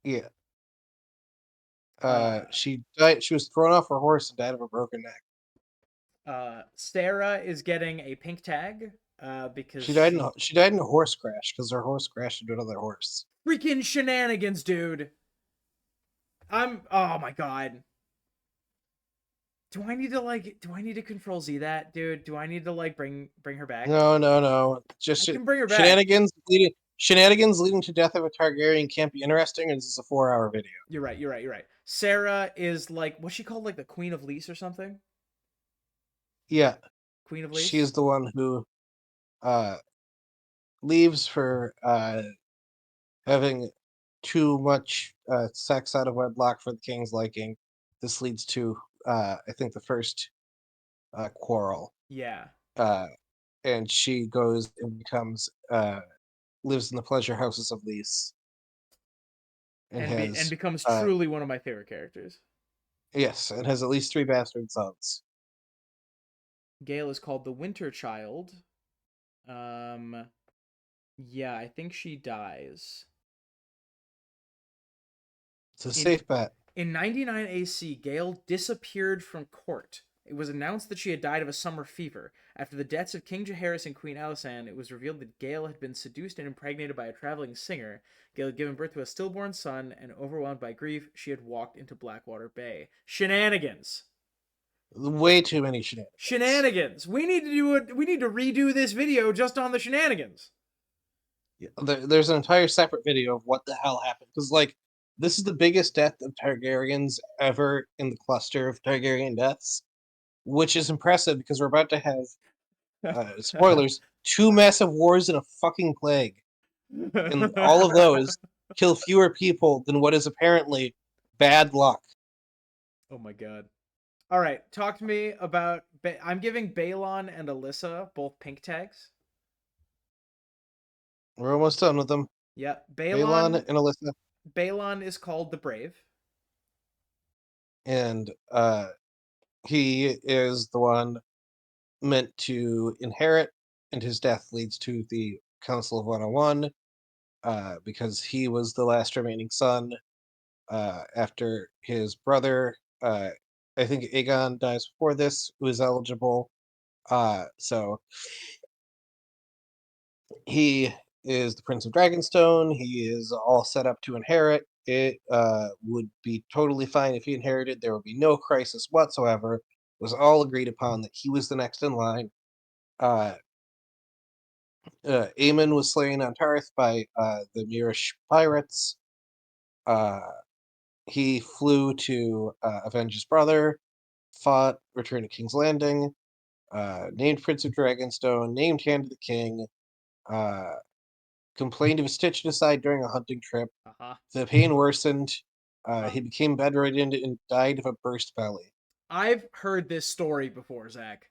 Yeah. Uh, She died. She was thrown off her horse and died of a broken neck. Sarah is getting a pink tag because She died in a horse crash because her horse crashed into another horse. freaking shenanigans, dude. Oh my god. Do I need to control Z that, dude? Do I need to bring her back? No. Just I can bring her back. shenanigans leading to death of a Targaryen can't be interesting, and this is a 4-hour video. You're right. Sarah is what's she called, like the Queen of Lys or something? Yeah. Queen of Lys? She is the one who leaves for having too much sex out of wedlock for the king's liking. This leads to I think the first quarrel. Yeah. And she goes and becomes lives in the pleasure houses of Lys. And becomes truly one of my favorite characters. Yes, and has at least 3 bastard sons. Gale is called the Winter Child. Yeah, I think she dies. It's a safe bet. In 99 AC, Gale disappeared from court. It was announced that she had died of a summer fever. After the deaths of King Jaehaerys and Queen Alysanne, it was revealed that Gale had been seduced and impregnated by a traveling singer. Gale had given birth to a stillborn son, and overwhelmed by grief, she had walked into Blackwater Bay. Shenanigans! Way too many shenanigans. Shenanigans! We need to redo this video just on the shenanigans. Yeah, there's an entire separate video of what the hell happened. Because, this is the biggest death of Targaryens ever in the cluster of Targaryen deaths, which is impressive because we're about to have, spoilers, 2 massive wars and a fucking plague. And all of those kill fewer people than what is apparently bad luck. Oh my god. All right, talk to me about. I'm giving Balon and Alyssa both pink tags. We're almost done with them. Yep, Balon and Alyssa, Balon is called the Brave. and he is the one meant to inherit, and his death leads to the Council of 101, because he was the last remaining son after his brother. I think Aegon dies before this, who is eligible. So he is the Prince of Dragonstone. He is all set up to inherit. It would be totally fine if he inherited. There would be no crisis whatsoever. It was all agreed upon that he was the next in line. Uh, Aemon was slain on Tarth by the Mirish pirates. Uh, he flew to avenge his brother, fought, returned to King's Landing, named Prince of Dragonstone, named Hand of the King, uh, complained of a stitch in his side during a hunting trip. Uh-huh. The pain worsened. Uh-huh. He became bedridden and died of a burst belly. I've heard this story before, Zach.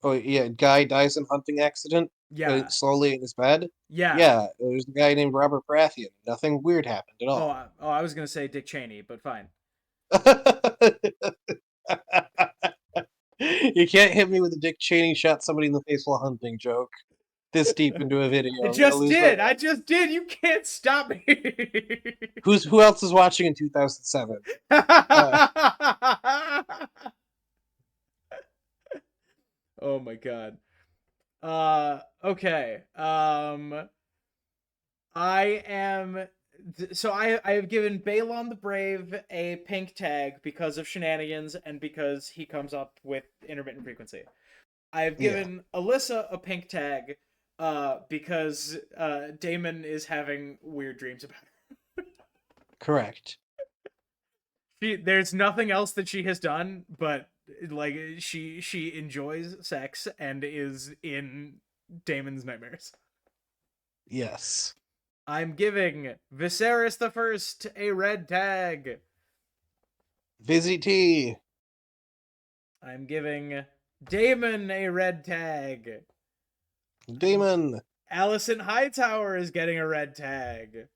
Oh yeah, guy dies in hunting accident, Yeah. slowly in his bed. Yeah. Yeah, there's a guy named Robert Baratheon. Nothing weird happened at Oh, all. I was gonna say Dick Cheney, but fine. You can't hit me with a Dick Cheney shot somebody in the face while hunting joke. This deep into a video, I I'm gonna just lose my did. mind. I just did. You can't stop me. Who else is watching in 2007? Uh, Oh my god. Okay. I am so I have given Balon the Brave a pink tag because of shenanigans and because he comes up with intermittent frequency. I have yeah, given Alyssa a pink tag because Damon is having weird dreams about her. correct. There's nothing else that she has done, but like she enjoys sex and is in Damon's nightmares. Yes. I'm giving Viserys the First a red tag. Vizzy T. I'm giving Damon a red tag. Damon. Allison Hightower is getting a red tag.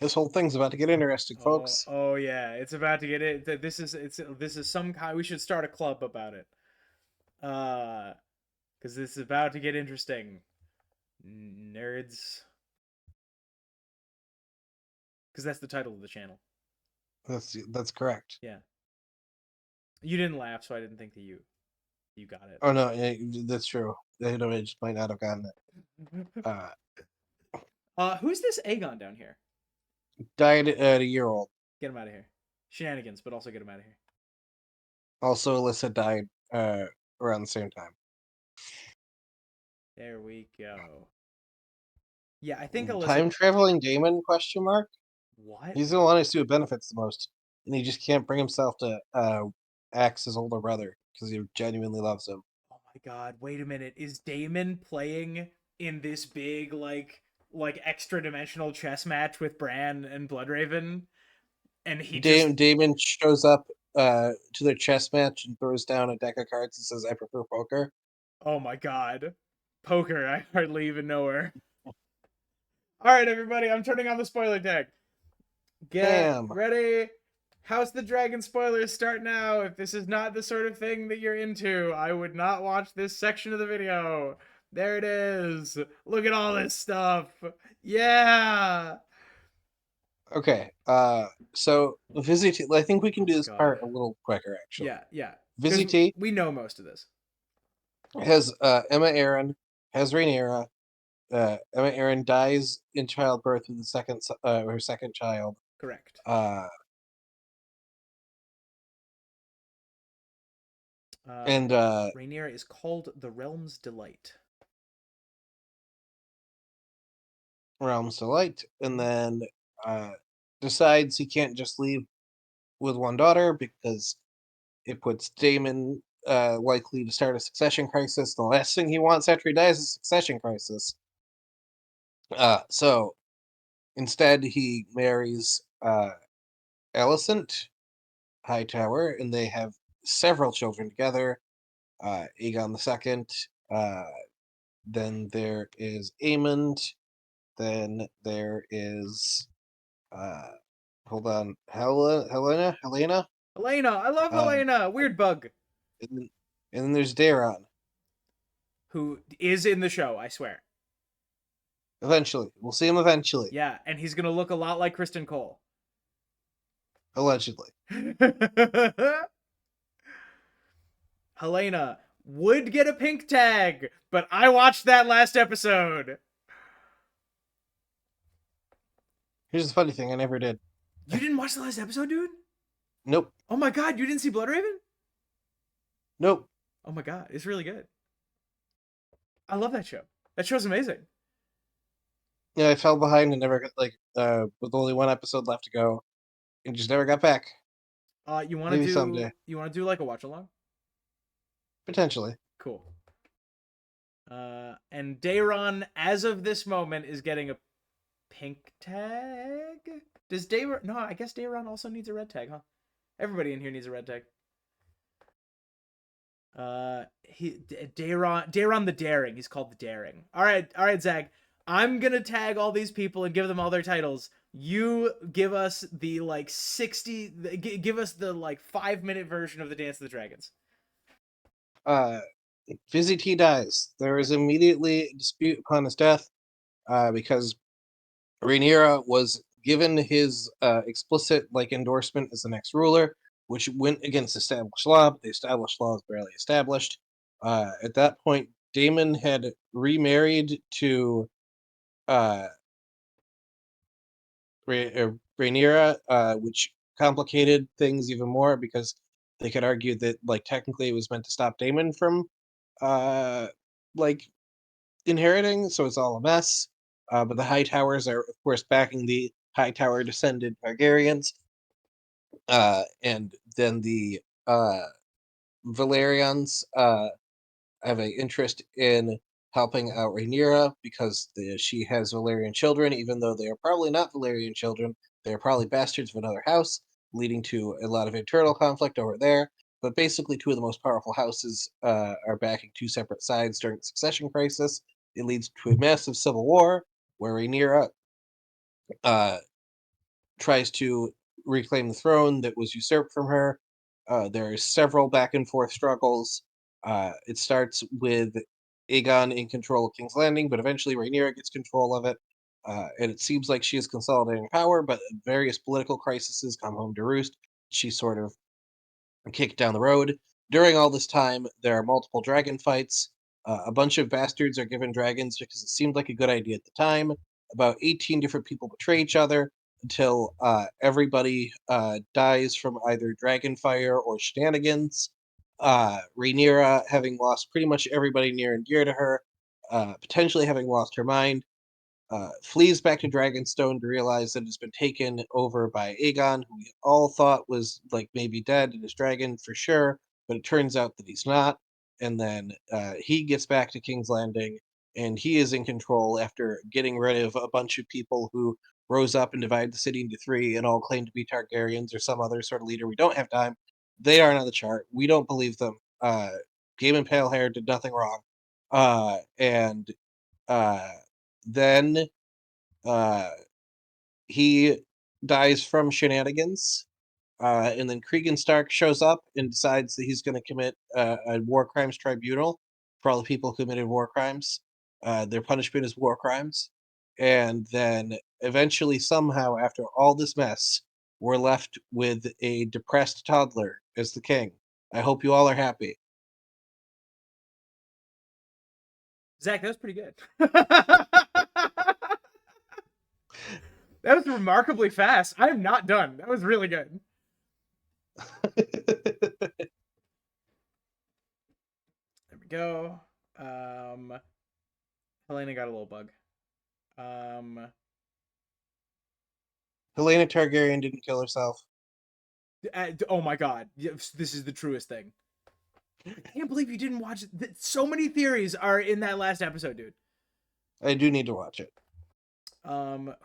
This whole thing's about to get interesting, Oh, folks. oh yeah, it's about to get it. This is some kind. We should start a club about it. Because this is about to get interesting, nerds. Because that's the title of the channel. That's correct. Yeah, you didn't laugh, so I didn't think that you got it. Oh no, yeah, that's true. I just might not have gotten it. Who's this Aegon down here? Died at a year old. Get him out of here. Shenanigans, but also get him out of here. Also, Alyssa died around the same time. There we go. Yeah, I think Alyssa. Time traveling Damon? Question mark. What? He's the one who benefits the most, and he just can't bring himself to axe his older brother because he genuinely loves him. Oh my god, wait a minute. Is Damon playing in this big like extra dimensional chess match with Bran and Bloodraven? And he just Damon shows up to their chess match and throws down a deck of cards and says, "I prefer poker." oh my god. Poker, I hardly even know her. Alright, everybody, I'm turning on the spoiler tag. Get Bam. ready. House the Dragon spoilers start now. If this is not the sort of thing that you're into, I would not watch this section of the video. There it is. Look at all this stuff. Yeah. Okay. So Vizzy I think we can do this God. part a little quicker, actually. Yeah, yeah. Because Vizzy we know most of this. has Emma Aaron, has Rhaenyra. Emma Aaron dies in childbirth with her second child. Correct. Uh, and Rhaenyra is called the Realm's Delight. Realms Delight, and then decides he can't just leave with one daughter because it puts Daemon likely to start a succession crisis. The last thing he wants after he dies is a succession crisis. So instead, he marries Alicent, high tower, and they have several children together. Aegon the Second. Then there is Aemond. Then there is hold on, Helena. Helena, I love Um, Helena. Weird bug, and then there's Daeron. who is in the show. I swear. Eventually, we'll see him eventually. Yeah, and he's gonna look a lot like Kristen Cole. Allegedly. Helena would get a pink tag, but I watched that last episode. Here's the funny thing: I never did. You didn't watch the last episode, dude? Nope. Oh my god, you didn't see Blood Raven? Nope. Oh my god, it's really good. I love that show. That show's amazing. Yeah, I fell behind and never got with only one episode left to go, and just never got back. You want to Maybe do someday, like a watch along? potentially. Cool. And Daeron, as of this moment, is getting a pink tag. Does Daeron? No, I guess Daeron also needs a red tag, huh? Everybody in here needs a red tag. Daeron the Daring. He's called the Daring. All right, Zach. I'm gonna tag all these people and give them all their titles. You give us the like 60. Give us the like 5-minute version of the Dance of the Dragons. Fizzy T dies. There is immediately a dispute upon his death, because Rhaenyra was given his explicit endorsement as the next ruler, which went against established law. But the established law is barely established. At that point, Daemon had remarried to Rhaenyra, which complicated things even more because they could argue that technically it was meant to stop Daemon from uh, like inheriting, so it's all a mess. But the High Towers are, of course, backing the High Tower descended Targaryens, and then the Valerians have an interest in helping out Rhaenyra because she has Valerian children, even though they are probably not Valerian children. They are probably bastards of another house, leading to a lot of internal conflict over there. But basically, two of the most powerful houses are backing two separate sides during the succession crisis. It leads to a massive civil war where Rhaenyra tries to reclaim the throne that was usurped from her. There are several back and forth struggles. It starts with Aegon in control of King's Landing, but eventually Rhaenyra gets control of it. And it seems like she is consolidating power, but various political crises come home to roost. She's sort of kicked down the road. During all this time, there are multiple dragon fights. A bunch of bastards are given dragons because it seemed like a good idea at the time. About 18 different people betray each other until everybody dies from either dragon fire or shenanigans. Rhaenyra, having lost pretty much everybody near and dear to her, potentially having lost her mind, flees back to Dragonstone to realize that it's been taken over by Aegon, who we all thought was maybe dead and his dragon for sure, but it turns out that he's not. And then he gets back to King's Landing, and he is in control after getting rid of a bunch of people who rose up and divided the city into three and all claimed to be Targaryens or some other sort of leader. We don't have time. They aren't on the chart. We don't believe them. Game and Pale Hair did nothing wrong. And then uh, he dies from shenanigans, and then Cregan Stark shows up and decides that he's going to commit a war crimes tribunal for all the people who committed war crimes. Their punishment is war crimes, and then eventually, somehow, after all this mess, we're left with a depressed toddler as the king. I hope you all are happy. Zach, that was pretty good. That was remarkably fast. I am not done. That was really good. There we go. Helena got a little bug. Helena Targaryen didn't kill herself. Oh my god, this is the truest thing. I can't believe you didn't watch it. So many theories are in that last episode, dude. I do need to watch it.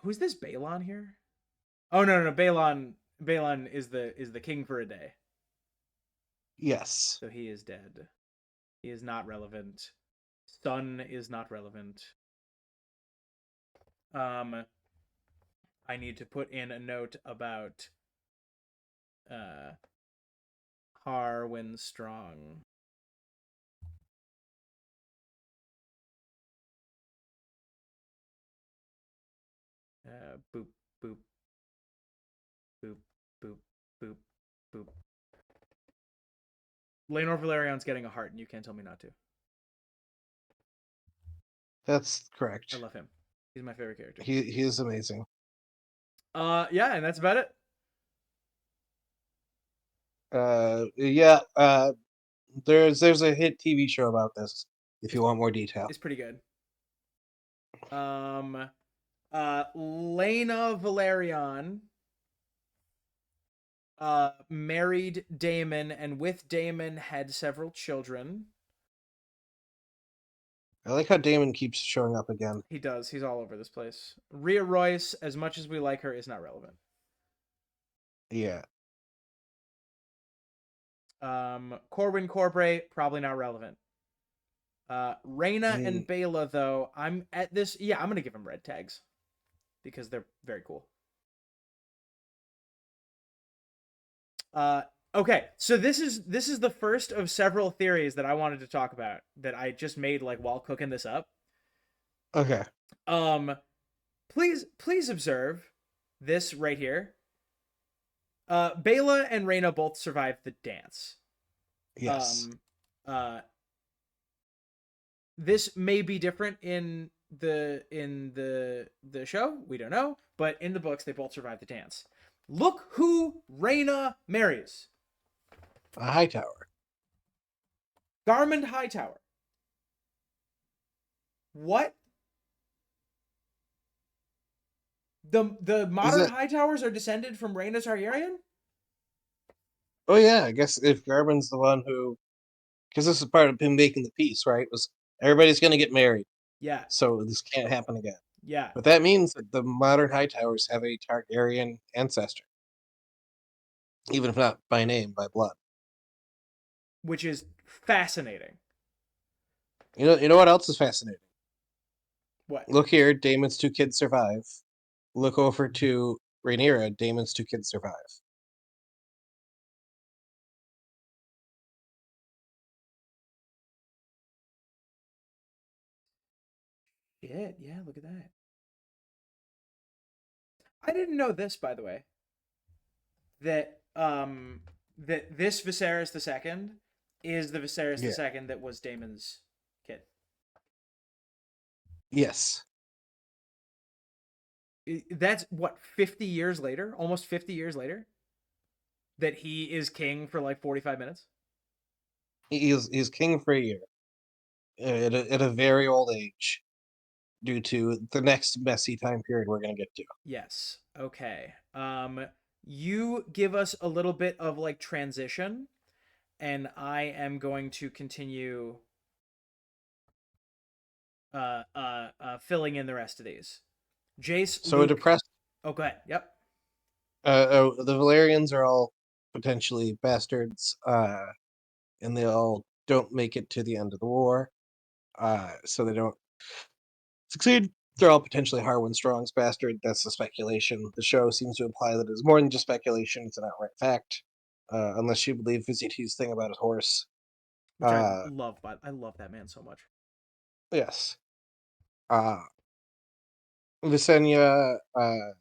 Who's this Balon here? Oh no, Balon. Balon is the king for a day, Yes. so he is dead. He is not relevant. Sun is not relevant. I need to put in a note about Harwin Strong. Boop, boop, boop, boop, boop, boop. Laenor Valerion's getting a heart, and you can't tell me not to. That's I correct. love him. He's my favorite character. He is amazing. Yeah, and that's about it. Yeah. There's a hit TV show about this. If you want more detail, It's pretty good. Laena Valerion married Daemon, and with Daemon had several children. I like how Damon keeps showing up again. He does. He's all over this place. Rhea Royce, as much as we like her, is not relevant. Yeah. Corwin Corbray, probably not relevant. Rhaena and Baela, though, I'm at this. Yeah, I'm gonna give them red tags because they're very cool. Okay, so this is the first of several theories that I wanted to talk about that I just made like while cooking this up. Okay. Please observe this right here. Baela and Rhaena both survived the dance. Yes. This may be different in the show. We don't know, but in the books, they both survived the dance. Look who Rhaena marries. A Hightower. Garmund Hightower. What? The modern Hightowers are descended from Rhaena Targaryen? Oh yeah, I guess if Garmin's the one who, because this is part of him making the peace, right? Was everybody's going to get married? Yeah. So this can't happen again. Yeah. But that means that the modern Hightowers have a Targaryen ancestor, even if not by name, by blood. Which is fascinating. You know what else is fascinating? What? Look here, Daemon's 2 kids survive. Look over to Rhaenyra, Daemon's 2 kids survive. Yeah, look at that. I didn't know this, by the way. That this Viserys II is the Viserys II that was Daemon's kid. Yes. That's what, 50 years later, almost 50 years later, that he is king for like 45 minutes. He's king for a year at a very old age, due to the next messy time period we're going to get to. Yes. Okay. You give us a little bit of like transition, and I am going to continue filling in the rest of these. Jace, So Luke. a depressed. Oh, go ahead. Yep. The Valerians are all potentially bastards, and they all don't make it to the end of the war, so they don't succeed. They're all potentially Harwin Strong's bastard. That's the speculation. The show seems to imply that it's more than just speculation; it's an outright fact. Unless you believe VZT's thing about his horse. Which I love, but I love that man so much. Yes. Visenya, I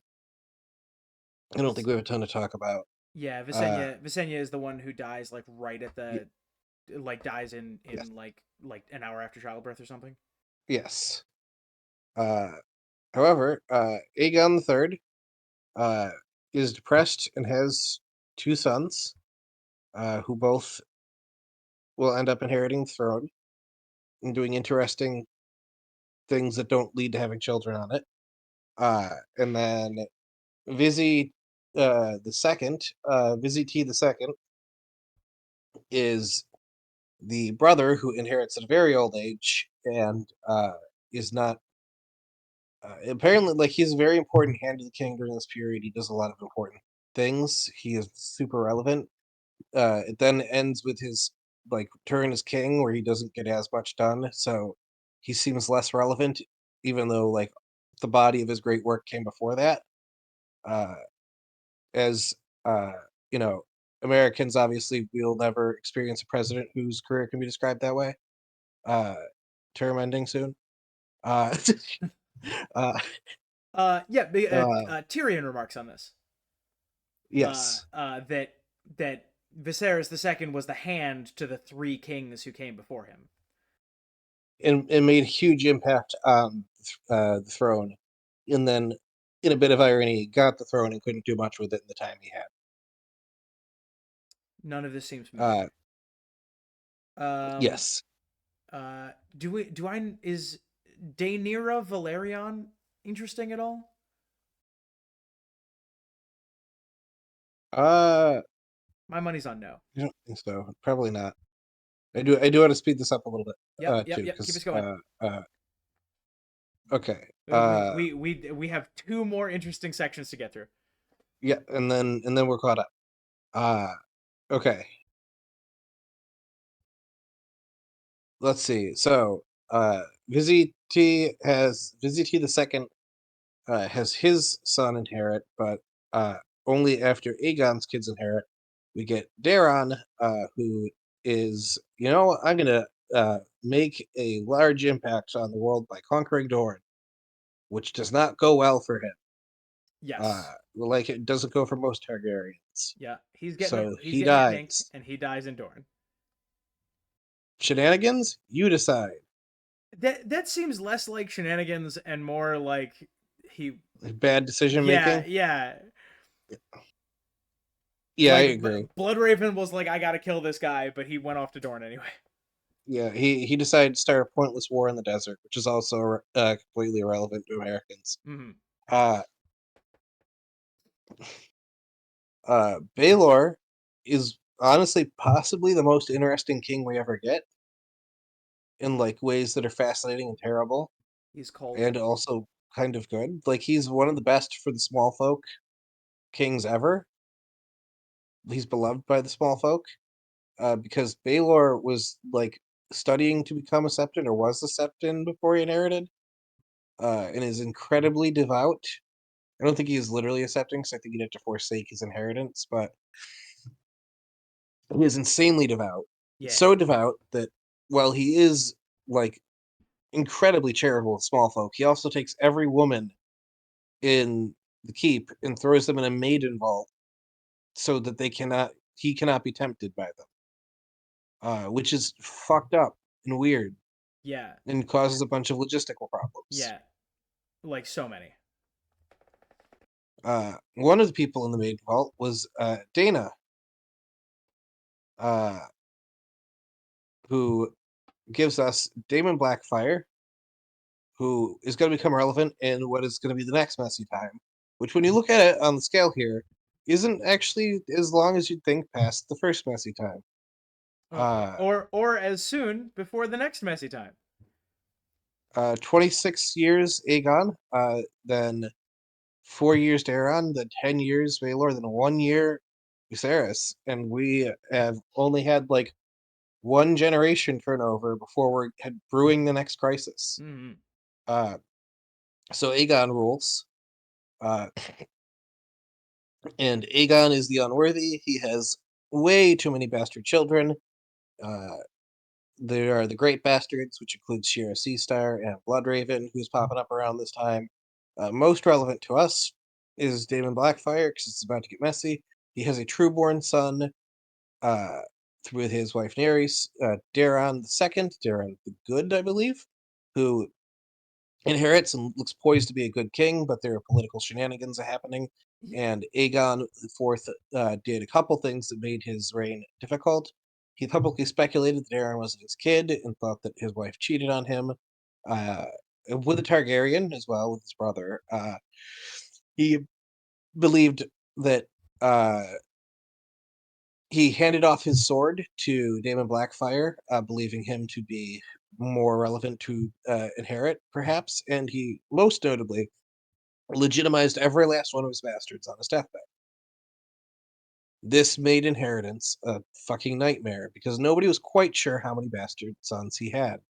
don't think we have a ton to talk about. Yeah, Visenya is the one who dies like right at the like dies in yes. like an hour after childbirth or something. Yes. However, Aegon the Third is depressed and has 2 sons, who both will end up inheriting the throne and doing interesting things that don't lead to having children on it. And then Vizzy the second, Vizzy T the second, is the brother who inherits at a very old age and is not apparently, like, he's a very important hand to the king during this period. He does a lot of important things, he is super relevant. It then ends with his like turn as king, where he doesn't get as much done, so he seems less relevant, even though like the body of his great work came before that. Uh, as uh, you know, Americans obviously will never experience a president whose career can be described that way. Uh, Term ending soon. Uh, uh, Yeah, uh, Tyrion remarks on this. yes, That Viserys the Second was the hand to the three kings who came before him. and made huge impact on the throne, and then, in a bit of irony, got the throne and couldn't do much with it in the time he had. None of this seems Uh, familiar. Um, yes. do I is Daenerys Valerion interesting at all? Uh, My money's on no. I don't think so. Probably not. I do want to speed this up a little bit, Yep, yep, too, yep. Keep us because going. okay. We have two more interesting sections to get through. Yeah, and then we're caught up. Uh, okay. Let's see. So, Vizzy the second has his son inherit, but only after Aegon's kids inherit. We get Daeron, who is, I'm gonna make a large impact on the world by conquering Dorne, which does not go well for him. Yes. Like it doesn't go for most Targaryens. Yeah. So He's he getting it ninked, dies. and he dies in Dorne. Shenanigans? You decide. That seems less like shenanigans and more like he. Bad decision Yeah, making? yeah. Yeah, I Like agree. Bloodraven was like, I gotta kill this guy, but he went off to Dorne anyway. Yeah, he decided to start a pointless war in the desert, which is also completely irrelevant to Americans. Mm-hmm. Uh, Baelor is honestly possibly the most interesting king we ever get, in like ways that are fascinating and terrible, He's cold. and also kind of good. Like he's one of the best for the small folk kings ever. He's beloved by the small folk, because Baelor was like studying to become a Septon, or was a Septon before he inherited, and is incredibly devout. I don't think he is literally a Septon, because I think he'd have to forsake his inheritance, but he is insanely devout. Yeah, So devout that while he is like incredibly charitable with small folk, he also takes every woman in the keep and throws them in a maiden vault so that he cannot be tempted by them. Which is fucked up and weird yeah, and causes a bunch of logistical problems. yeah. Like so many. One of the people in the maiden vault was Dana, uh, who gives us Daemon Blackfyre, who is going to become relevant in what is going to be the next messy time, which, when you look at it on the scale here, isn't actually as long as you'd think past the first messy time. Uh, Or as soon before the next messy time. 26 years Aegon, then 4 years Daeron, then 10 years Baelor, then 1 year Viserys, and we have only had like one generation turnover before we're brewing the next crisis. Mm-hmm. Uh, so Aegon rules. Uh, and Aegon is the unworthy. He has way too many bastard children. Uh, there are the Great Bastards, which includes Shira Seastar and Bloodraven, who's popping up around this time. Most relevant to us is Daemon Blackfyre, because it's about to get messy. He has a trueborn son uh, with his wife Nerys, Daeron the Second, Daeron the Good, I believe, who inherits and looks poised to be a good king, but there are political shenanigans happening. And Aegon IV did a couple things that made his reign difficult. He publicly speculated that Aeron wasn't his kid and thought that his wife cheated on him. Uh, with a Targaryen as well, with his brother. He believed that he handed off his sword to Daemon Blackfyre, believing him to be more relevant to inherit, perhaps. And he most notably legitimized every last one of his bastards on his deathbed. This made inheritance a fucking nightmare because nobody was quite sure how many bastard sons he had.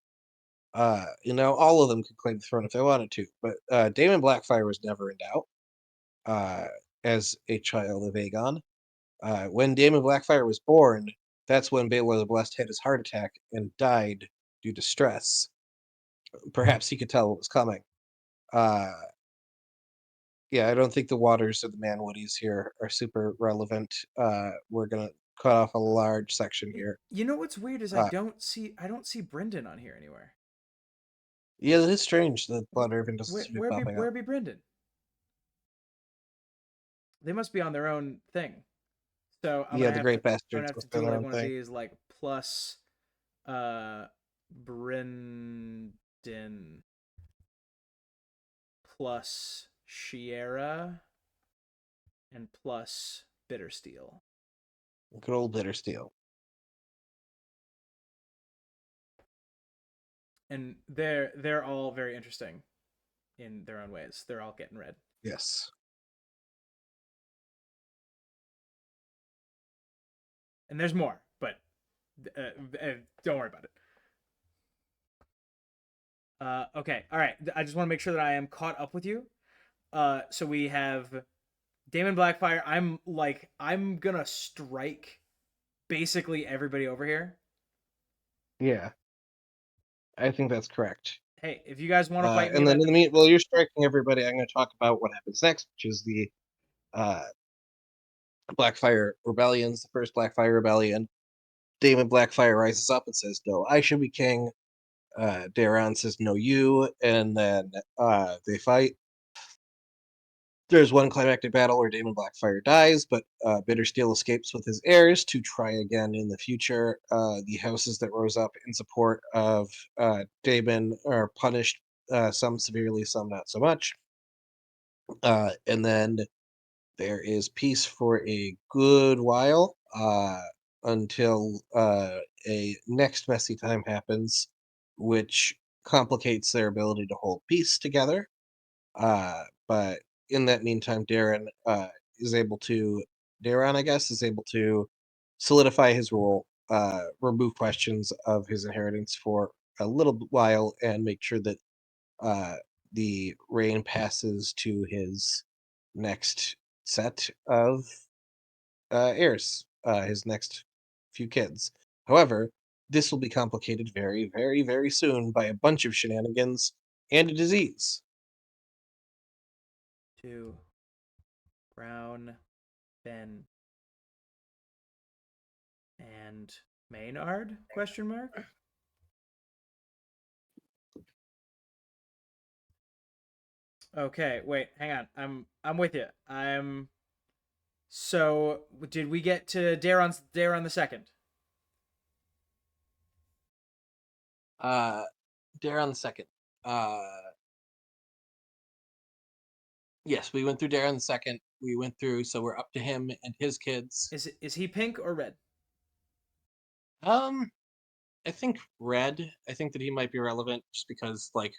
All of them could claim the throne if they wanted to, but Daemon Blackfyre was never in doubt uh, as a child of Aegon. When Daemon Blackfyre was born, that's when Baelor the Blessed had his heart attack and died due to stress. Perhaps he could tell what was coming. Uh, yeah, I don't think the waters of the Manwoodies here are super relevant. We're gonna cut off a large section here. You know what's weird is Uh, I don't see Brendan on here anywhere. yeah, it is strange that Blood Irvin doesn't Where seem to be popping up. where be Brendan? They must be on their own thing. So Yeah, the Great I'm gonna Bastards have to must be on do their like own one of thing. these like plus Brendan plus Shiera and plus Bittersteel. Good old Bittersteel. And they're all very interesting in their own ways. They're all getting read. Yes. And there's more, but don't worry about it. Okay, all right. I just want to make sure that I am caught up with you. So we have Daemon Blackfyre. I'm gonna strike basically everybody over here. Yeah, I think that's correct. Hey, if you guys want to fight me And then about in the mean, while you're striking everybody, I'm going to talk about what happens next, which is the uh, Blackfyre Rebellions, the first Blackfyre Rebellion. Daemon Blackfyre rises up and says, "No, I should be king." Daeron says, "No, you," and then they fight. There's one climactic battle where Daemon Blackfyre dies, but Bittersteel escapes with his heirs to try again in the future. The houses that rose up in support of Daemon are punished, some severely, some not so much. And then there is peace for a good while until a next messy time happens, which complicates their ability to hold peace together. But in that meantime, is able to, Daron, I guess, is able to solidify his role, remove questions of his inheritance for a little while, and make sure that uh, the reign passes to his next set of heirs, his next few kids. However, this will be complicated very, very, very soon by a bunch of shenanigans and a disease. to Brown, Ben, and Maynard? Question mark. Okay, wait, hang on. I'm with you. I'm so did we get to Daron the second? Daron the second. Uh, yes, we went through Daron the second. We went through, so we're up to him and his kids. Is he pink or red? Um, I think red. I think that he might be relevant just because, like,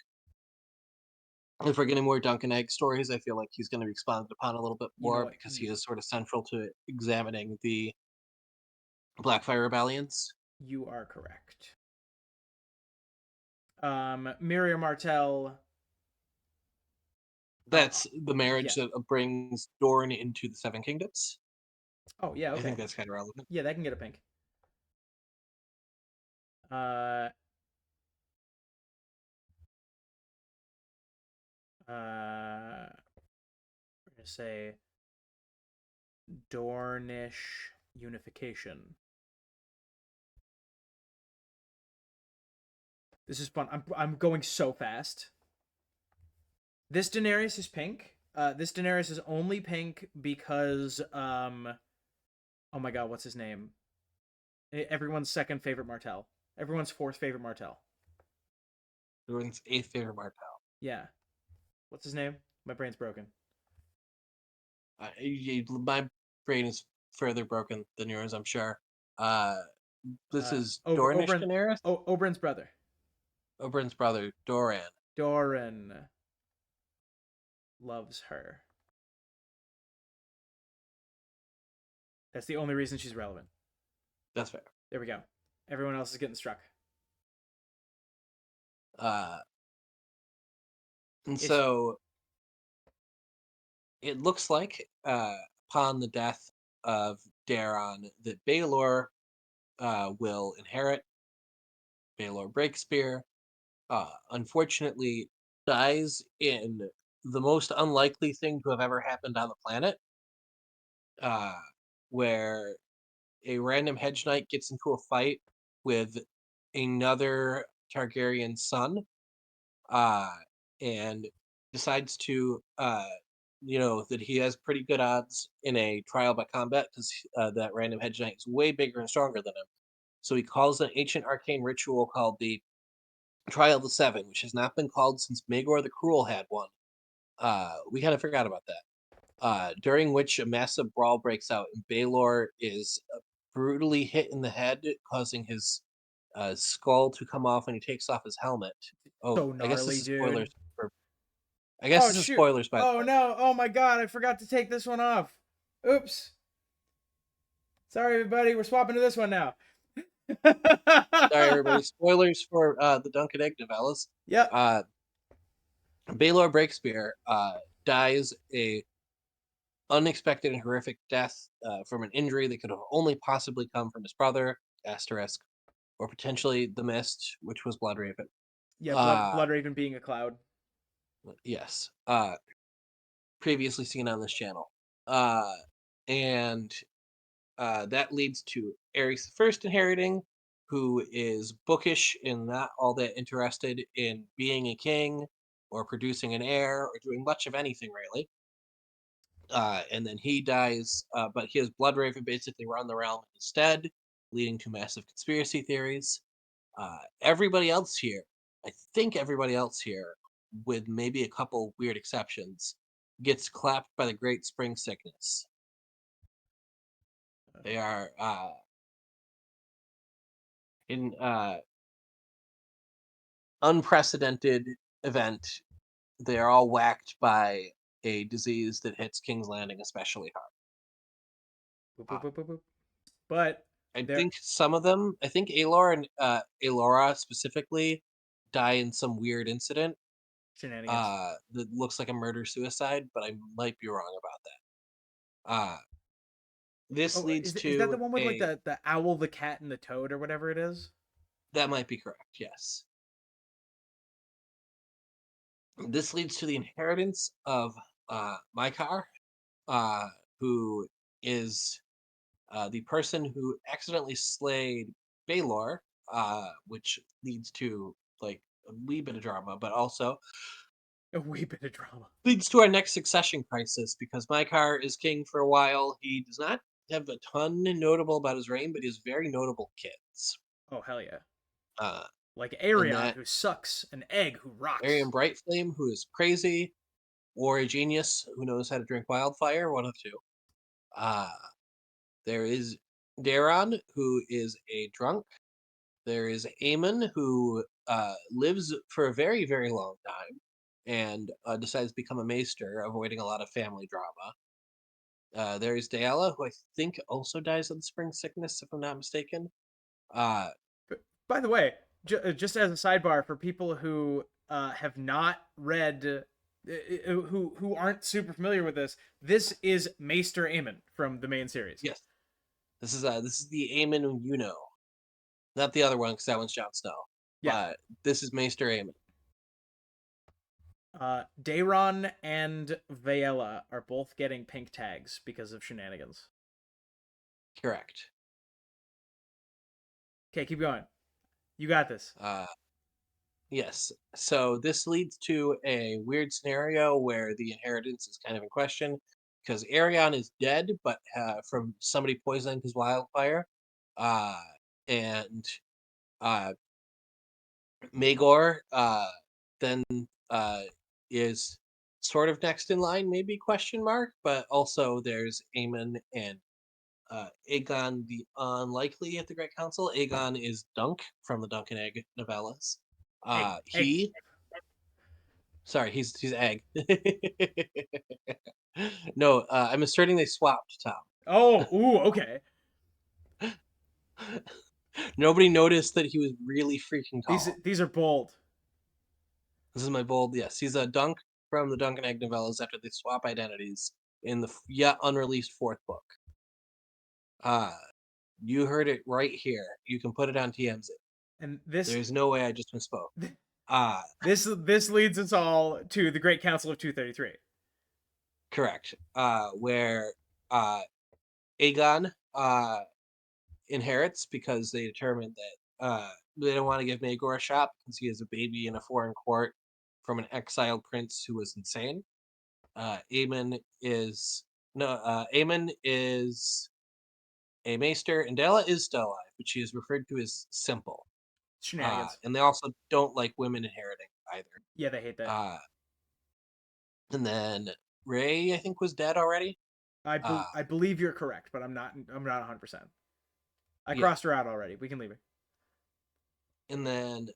if we're getting more Dunk and Egg stories, I feel like he's going to be expounded upon a little bit You know more what? because he is sort of central to examining the Blackfyre Rebellions. You are correct. Miriam Martell. That's the Yeah. marriage that brings Dorne into the Seven Kingdoms. Oh yeah. I think Okay. that's kind of relevant. Yeah, that can get a pink. Uh. We're gonna say Dornish unification. This is fun. I'm going so fast. This Daenerys is pink. This Daenerys is only pink because oh my god, what's his name? Everyone's second favorite Martell. Everyone's fourth favorite Martell. Dorne's eighth favorite Martell. Yeah. What's his name? My brain's broken. My brain is further broken than yours, I'm sure. Uh, this is Dornish Daenerys, Oberyn's brother. Oberyn's brother, Doran. Doran loves her. That's the only reason she's relevant. That's fair. There we go. Everyone else is getting struck. Uh, and Is she- so it looks like upon the death of Daron that Baelor will inherit. Baelor Breakspear unfortunately dies in the most unlikely thing to have ever happened on the planet, uh, where a random hedge knight gets into a fight with another Targaryen son, uh, and decides to, that he has pretty good odds in a trial by combat because that random hedge knight is way bigger and stronger than him. So he calls an ancient arcane ritual called the Trial of the Seven, which has not been called since Maegor the Cruel had one. We kind of forgot about that. During which a massive brawl breaks out, and Baelor is brutally hit in the head, causing his skull to come off when he takes off his helmet. Oh, so I guess this gnarly, is spoilers dude. for. I guess Oh this is shoot. spoilers, by the Oh way. no. Oh my god, I forgot to take this one off. Oops. Sorry everybody, we're swapping to this one now. Sorry, everybody. Spoilers for the Dunk and Egg novellas. Yep. Uh, Baelor Breakspear dies a unexpected and horrific death from an injury that could have only possibly come from his brother, Asterisk, or potentially the Mist, which was Bloodraven. Yeah, Uh, Bloodraven being a cloud. yes. Previously seen on this channel. Uh, and that leads to Aerys the First inheriting, who is bookish and not all that interested in being a king or producing an heir or doing much of anything really. And then he dies, but he has Bloodraven basically run the realm instead, leading to massive conspiracy theories. Everybody else here, I think everybody else here, with maybe a couple weird exceptions, gets clapped by the Great Spring Sickness. They are in unprecedented event. They are all whacked by a disease that hits King's Landing especially Boop, boop, hard. boop, boop, boop. But I there think some of them, I think Aelor and Aelora specifically, die in some weird incident shenanigans. that looks like a murder suicide, but I might be wrong about that. This Oh, leads is that the to one with like a the owl, the cat, and the toad or whatever it is? that might be correct. Yes, this leads to the inheritance of Maegor, uh, who is the person who accidentally slayed Baelor, which leads to like a wee bit of drama, but also A wee bit of drama. leads to our next succession crisis because Maegor is king for a while. He does not have a ton notable about his reign, but he has very notable kids. Oh hell yeah! Uh, Like and Arion that who sucks, an egg who Aryan rocks. Brightflame, who is crazy, or a genius who knows how to drink wildfire, one of the two. Uh, there is Daron, who is a drunk. There is Aemon, who lives for a very, very long time and decides to become a maester, avoiding a lot of family drama. There is Daella, who I think also dies of the spring sickness, if I'm not mistaken. Uh, By the way, just as a sidebar for people who have not read, who aren't super familiar with this is Maester Aemon from the main series. yes, this is the Aemon you know, not the other one because that one's Jon Snow. Yeah, But this is Maester Aemon. Daeron and Vaela are both getting pink tags because of shenanigans. Correct. Okay, keep going. You got this. Uh, yes. So this leads to a weird scenario where the inheritance is kind of in question because Arion is dead, but from somebody poisoning his wildfire. Uh, and uh, Maegor then uh, is sort of next in line, maybe question mark, but also there's Aemon and Aegon the Unlikely at the Great Council. Aegon is Dunk from the Dunk and Egg novellas. Egg. He sorry, he's Egg. No, I'm asserting they swapped Tom. Oh, ooh, okay. Nobody noticed that he was really freaking These tall. these are bold. This is my bold yes. He's a Dunk from the Dunk and Egg novellas after they swap identities in the yet unreleased fourth book. You heard it right here. You can put it on TMZ. And this There's no way I just misspoke. Uh, this leads us all to the Great Council of 233. Correct. Where Aegon inherits because they determined that they don't want to give Maegor a shot because he is a baby in a foreign court from an exiled prince who was insane. Aemon is Aemon is a maester, and Della is still alive, but she is referred to as simple. Shenanigans. And they also don't like women inheriting either. Yeah, they hate that. Uh, and then Ray, I think, was dead already. I believe you're correct, but I'm not 100%. I Yeah, crossed her out already. We can leave her. and then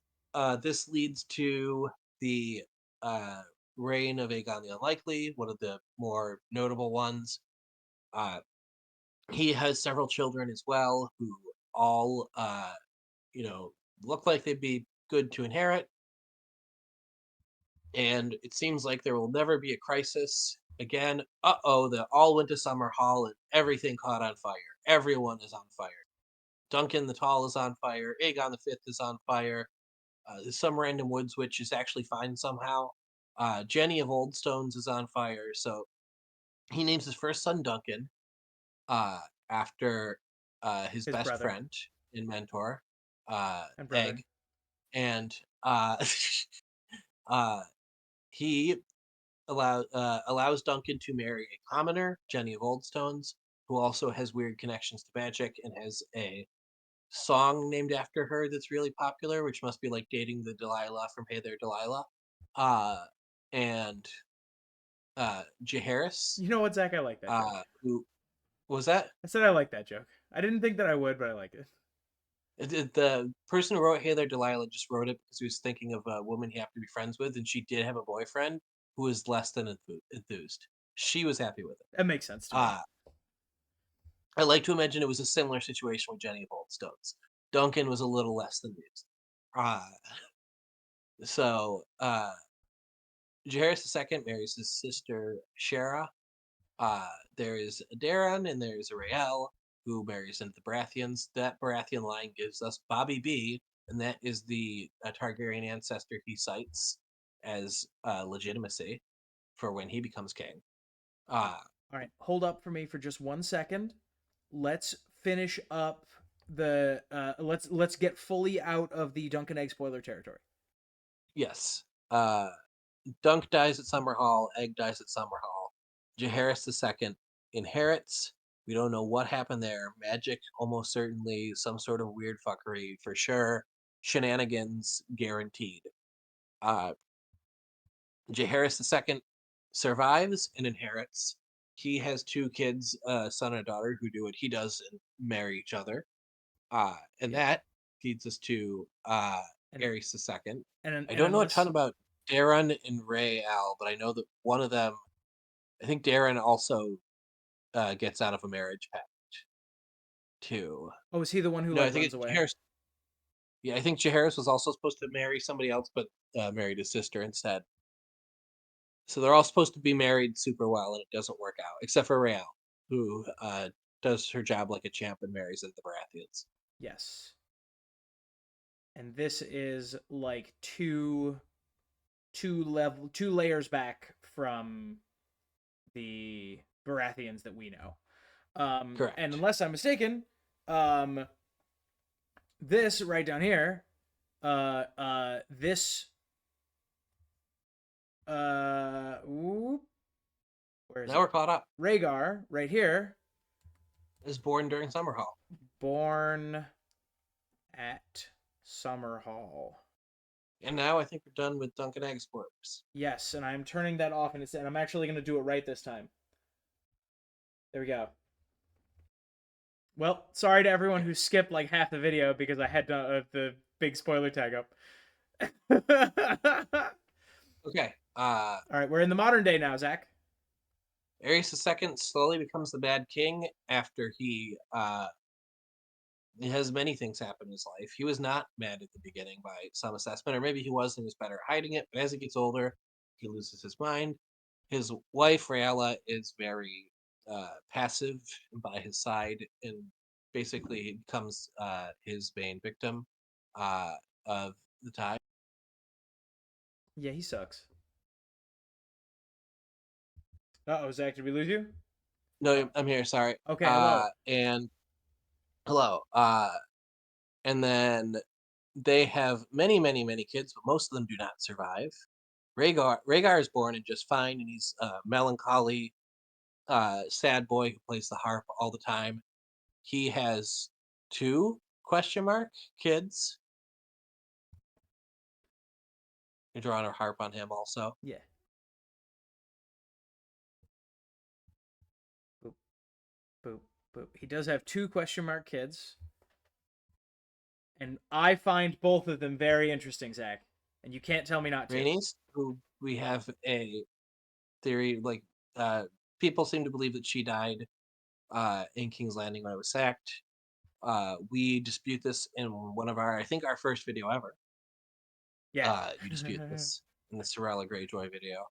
this leads to the uh, reign of Aegon the Unlikely, one of the more notable ones. Uh, he has several children as well, who all you know look like they'd be good to inherit, and it seems like there will never be a crisis again. They all went to Summerhall and everything caught on fire. Everyone is on fire. Duncan the Tall is on fire. Aegon the Fifth is on fire. Some random woods witch is actually fine somehow. Jenny of Old Stones is on fire. So he names his first son Duncan uh, after his His best brother friend and mentor, and brother. Egg. And uh, uh, he allows Duncan to marry a commoner, Jenny of Old Stones, who also has weird connections to magic and has a song named after her that's really popular, which must be like dating the Delilah from Hey There, Delilah. Uh, and Jaehaerys, You know what, Zach? I like that joke. who was that? I said I like that joke. I didn't think that I would, but I like it. The person who wrote Hey There, Delilah just wrote it because he was thinking of a woman he happened to be friends with, and she did have a boyfriend who was less than enthused. She was happy with it. That makes sense to me. Uh, I like to imagine it was a similar situation with Jenny of Old Stones. Duncan was a little less than used. Uh, so Jaehaerys II marries his sister Shara. There is a Daron and there's a Rael who marries into the Baratheons. That Baratheon line gives us Bobby B, and that is the Targaryen ancestor he cites as legitimacy for when he becomes king. Uh, All right, hold up for me for just 1 second. Let's finish up the let's get fully out of the Duncan Egg spoiler territory. yes. Dunk dies at Summerhall. Egg dies at Summerhall. Jaehaerys II inherits. We don't know what happened there. Magic, almost certainly. Some sort of weird fuckery, for sure. Shenanigans, guaranteed. Uh, Jaehaerys II survives and inherits. He has two kids, a son and a daughter, who do what he does and marry each other. And Yep. that leads us to And Aerys II. and I and don't know a ton unless about Darren and Ray Al, but I know that one of them, I think Darren also gets out of a marriage pact too. oh, is he the one who No, I like think runs it's away? Jaehaerys. Yeah, I think Jaehaerys was also supposed to marry somebody else, but married his sister instead. So they're all supposed to be married super well, and it doesn't work out, except for Rael, who does her job like a champ and marries into the Baratheons. Yes. And this is like two layers back from the Baratheons that we know. And Correct. unless I'm mistaken, um, this right down here, this, whoop, where is Now we're it? caught up. Rhaegar, right here, Is born during Summerhall. born at Summerhall. And now I think we're done with Duncan Egg spoilers. Yes, and I'm turning that off, and I'm actually going to do it right this time. There we go. Well, sorry to everyone Okay. who skipped like half the video because I had the big spoiler tag up. Okay. All right, we're in the modern day now, Zach. Aerys II slowly becomes the Bad King after he has many things happen in his life. He was not mad at the beginning by some assessment, or maybe he was and he was better at hiding it. But as he gets older, he loses his mind. His wife Rhaella is very passive by his side, and basically becomes his main victim uh, of the time. Yeah, he sucks. Uh-oh, Zach, did we lose you? Oh, No, I'm here. Sorry. okay, hello. And hello. And then they have many, many, many kids, but most of them do not survive. Rhaegar is born and just fine, and he's a melancholy, sad boy who plays the harp all the time. He has two question mark kids who draw on a harp on him also. Yeah. Boop, boop, boop. He does have two question mark kids, and I find both of them very interesting, Zach. And you can't tell me not to. Rhaenys, who we have a theory like uh, people seem to believe that she died in King's Landing when it was sacked. We dispute this in one of our, I think, our first video ever. Yeah. You dispute this in the Sorella Greyjoy video.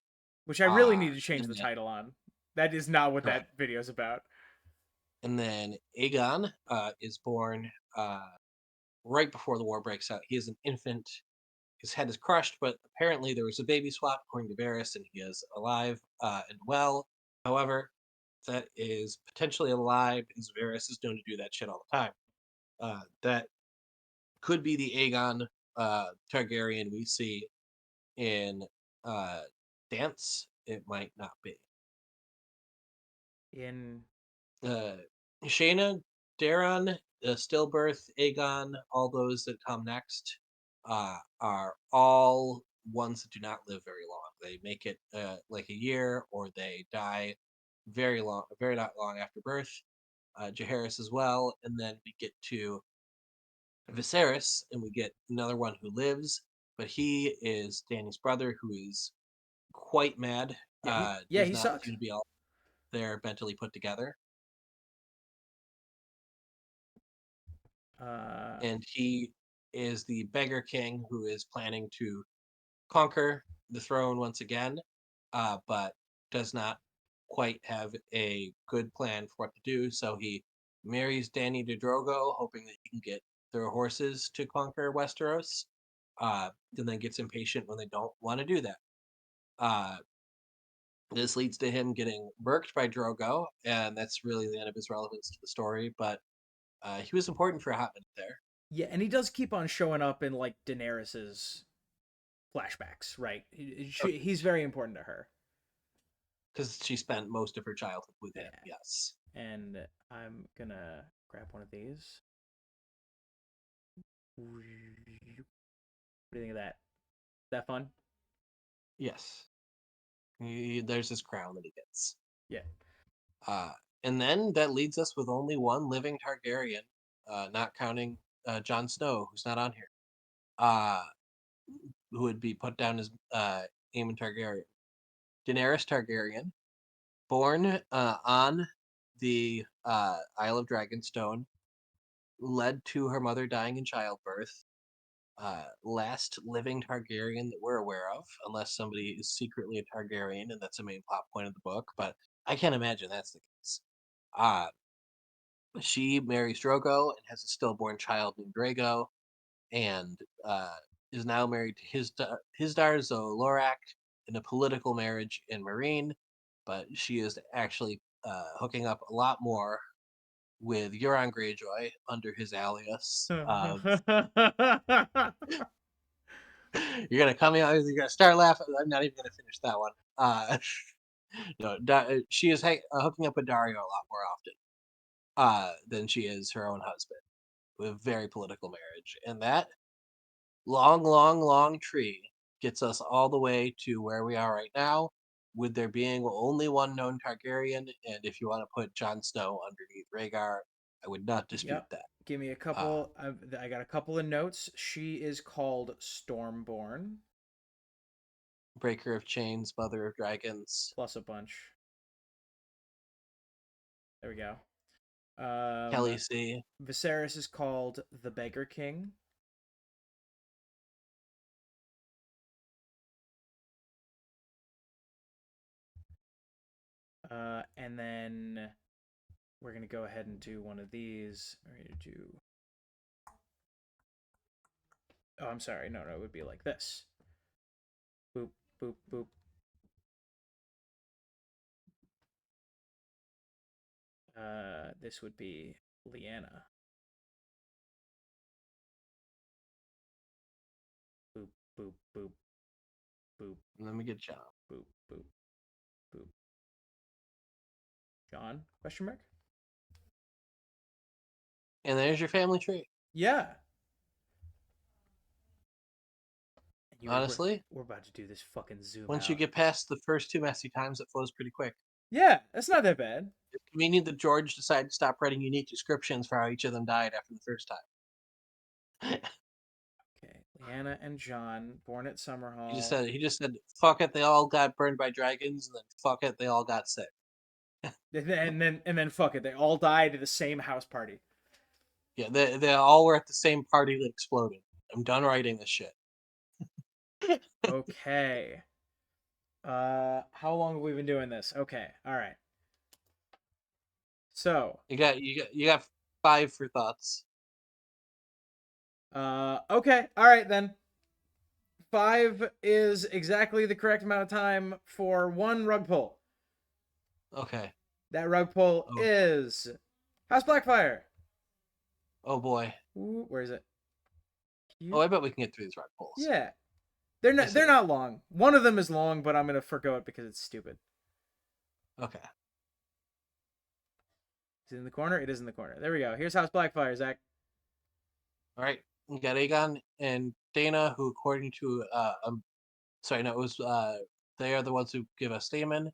Which I really Uh, need to change and the then title on. That is not what correct. that video's about. And then Aegon is born right before the war breaks out. He is an infant. His head is crushed, but apparently there was a baby swap according to Varys, and he is alive and well. However, that is potentially a lie because Varys is known to do that shit all the time. That could be the Aegon Targaryen we see in uh, Dance. It might not be. In uh, Shayna, Daron, Stillbirth, Aegon, all those that come next are all ones that do not live very long. They make it like a year, or they die very not long after birth. Jaehaerys as well, and then we get to Viserys, and we get another one who lives, but he is Dany's brother, who is quite mad. yeah, Does he not seem sucks. to be all there mentally put together. Uh And he is the beggar king who is planning to conquer the throne once again, but does not quite have a good plan for what to do. So he marries Dany de Drogo, hoping that he can get their horses to conquer Westeros. And then gets impatient when they don't want to do that. Uh, this leads to him getting murked by Drogo, and that's really the end of his relevance to the story. But he was important for a hot minute there. yeah, and he does keep on showing up in like Daenerys's flashbacks, right? He's very important to her. Because she spent most of her childhood with him. Yeah. Yes. And I'm gonna grab one of these. What do you think of that? Is that fun? Yes. There's this crown that he gets. Yeah. Uh, and then that leads us with only one living Targaryen, not counting Jon Snow, who's not on here, uh, who would be put down as Aemon Targaryen. Daenerys Targaryen, born on the Isle of Dragonstone, led to her mother dying in childbirth. Last living Targaryen that we're aware of, unless somebody is secretly a Targaryen, and that's a main plot point of the book. But I can't imagine that's the case. Uh, she marries Drogo and has a stillborn child named Drago, and is now married to his daughter Lorak in a political marriage in Meereen. But she is actually hooking up a lot more with Euron Greyjoy under his alias of you're gonna come in. You're gonna start laughing. I'm not even gonna finish that one. No, she is hooking up with Dario a lot more often than she is her own husband. With a very political marriage, and that long, long, long tree gets us all the way to where we are right now, with there being only one known Targaryen. And if you want to put Jon Snow underneath Rhaegar, I would not dispute Yep. that. Give me a Uh, couple. I got a couple of notes. She is called Stormborn, Breaker of Chains, Mother of Dragons. plus a bunch. There we go. Kelly C. Viserys is called the Beggar King. And then we're gonna go ahead and do one of these. We're gonna do. Oh, I'm sorry. No, it would be like this. Boop, boop, boop. This would be Lyanna. Boop, boop, boop, boop. Let me get John. Boop, boop, boop. John? Question mark? And there's your family tree. Yeah. Honestly, we're about to do this fucking zoom once out. you get past the first two messy times, it flows pretty quick. Yeah, that's not that bad. It's convenient that George decided to stop writing unique descriptions for how each of them died after the first time. Okay, Lyanna and John, born at Summerhall. He just said, fuck it, they all got burned by dragons, and then fuck it, they all got sick. and then fuck it, they all died at the same house party. Yeah, they all were at the same party that exploded. I'm done writing this shit. Okay. How long have we been doing this? Okay, all right. So you got 5 for thoughts. Okay, all right then. 5 is exactly the correct amount of time for one rug pull. Okay. That rug pull is House Blackfyre. Oh boy. Ooh, where is it? Oh, I bet we can get through these rug pulls. Yeah. They're not long. One of them is long, but I'm gonna forgo it because it's stupid. Okay. Is it in the corner? It is in the corner. There we go. Here's House Blackfyre, Zach. All right. We got Aegon and Dana, who according to they are the ones who give us Daemon.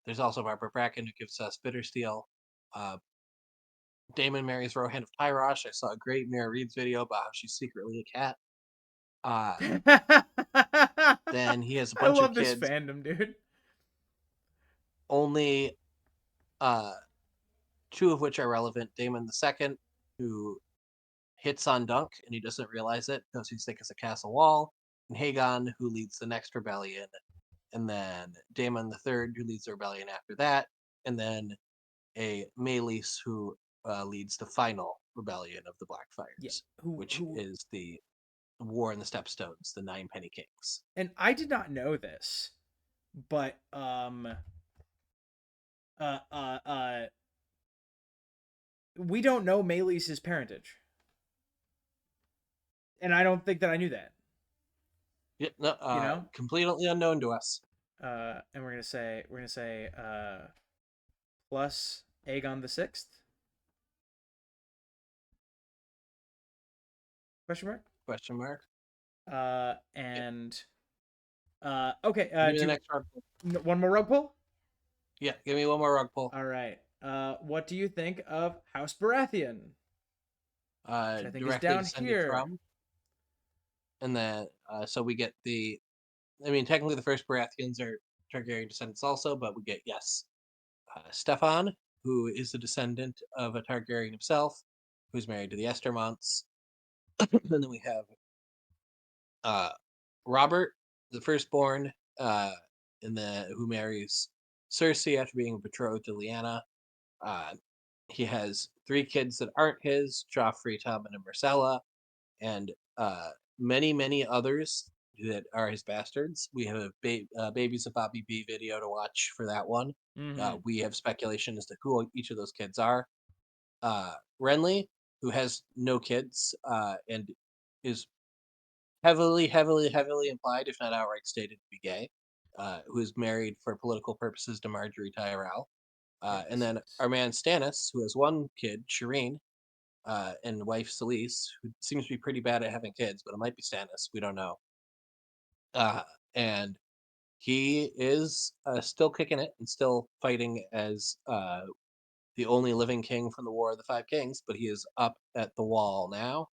There's also Barbara Bracken who gives us Bittersteel. Daemon marries Rohan of Tyrosh. I saw a great Mira Reed's video about how she's secretly a cat. Then he has a bunch of kids. I love this fandom, dude. Only 2 of which are relevant. Daemon II, who hits on Dunk and he doesn't realize it because he's thick as a castle wall. And Haegon, who leads the next rebellion. And then Daemon III, who leads the rebellion after that. And then a Maelys, who leads the final rebellion of the Blackfyres, which is the War in the Stepstones, the 9 Penny Kings. And I did not know this, but we don't know Maelys' parentage, and I don't think that I knew that. Yeah, no, completely unknown to us. And we're gonna say plus Aegon the Sixth. Question mark? Question mark. And okay. Give me the next rug pull. One more rug pull? Yeah, give me one more rug pull. All right. What do you think of House Baratheon? Which I think is down here. From. And then, so we get technically the first Baratheons are Targaryen descendants also, but we get, Stefan, who is the descendant of a Targaryen himself, who's married to the Estermonts. And then we have Robert, the firstborn, who marries Cersei after being betrothed to Lyanna. He has 3 kids that aren't his: Joffrey, Tommen, and Myrcella, and many, many others that are his bastards. We have a Babies of Bobby B video to watch for that one. Mm-hmm. We have speculation as to who each of those kids are. Renly, who has no kids and is heavily implied, if not outright stated, to be gay, who is married for political purposes to Marjorie Tyrell. And then our man Stannis, who has 1 kid, Shireen, and wife Selyse, who seems to be pretty bad at having kids, but it might be Stannis. We don't know. And he is still kicking it and still fighting as the only living king from the War of the 5 Kings, but he is up at the wall now.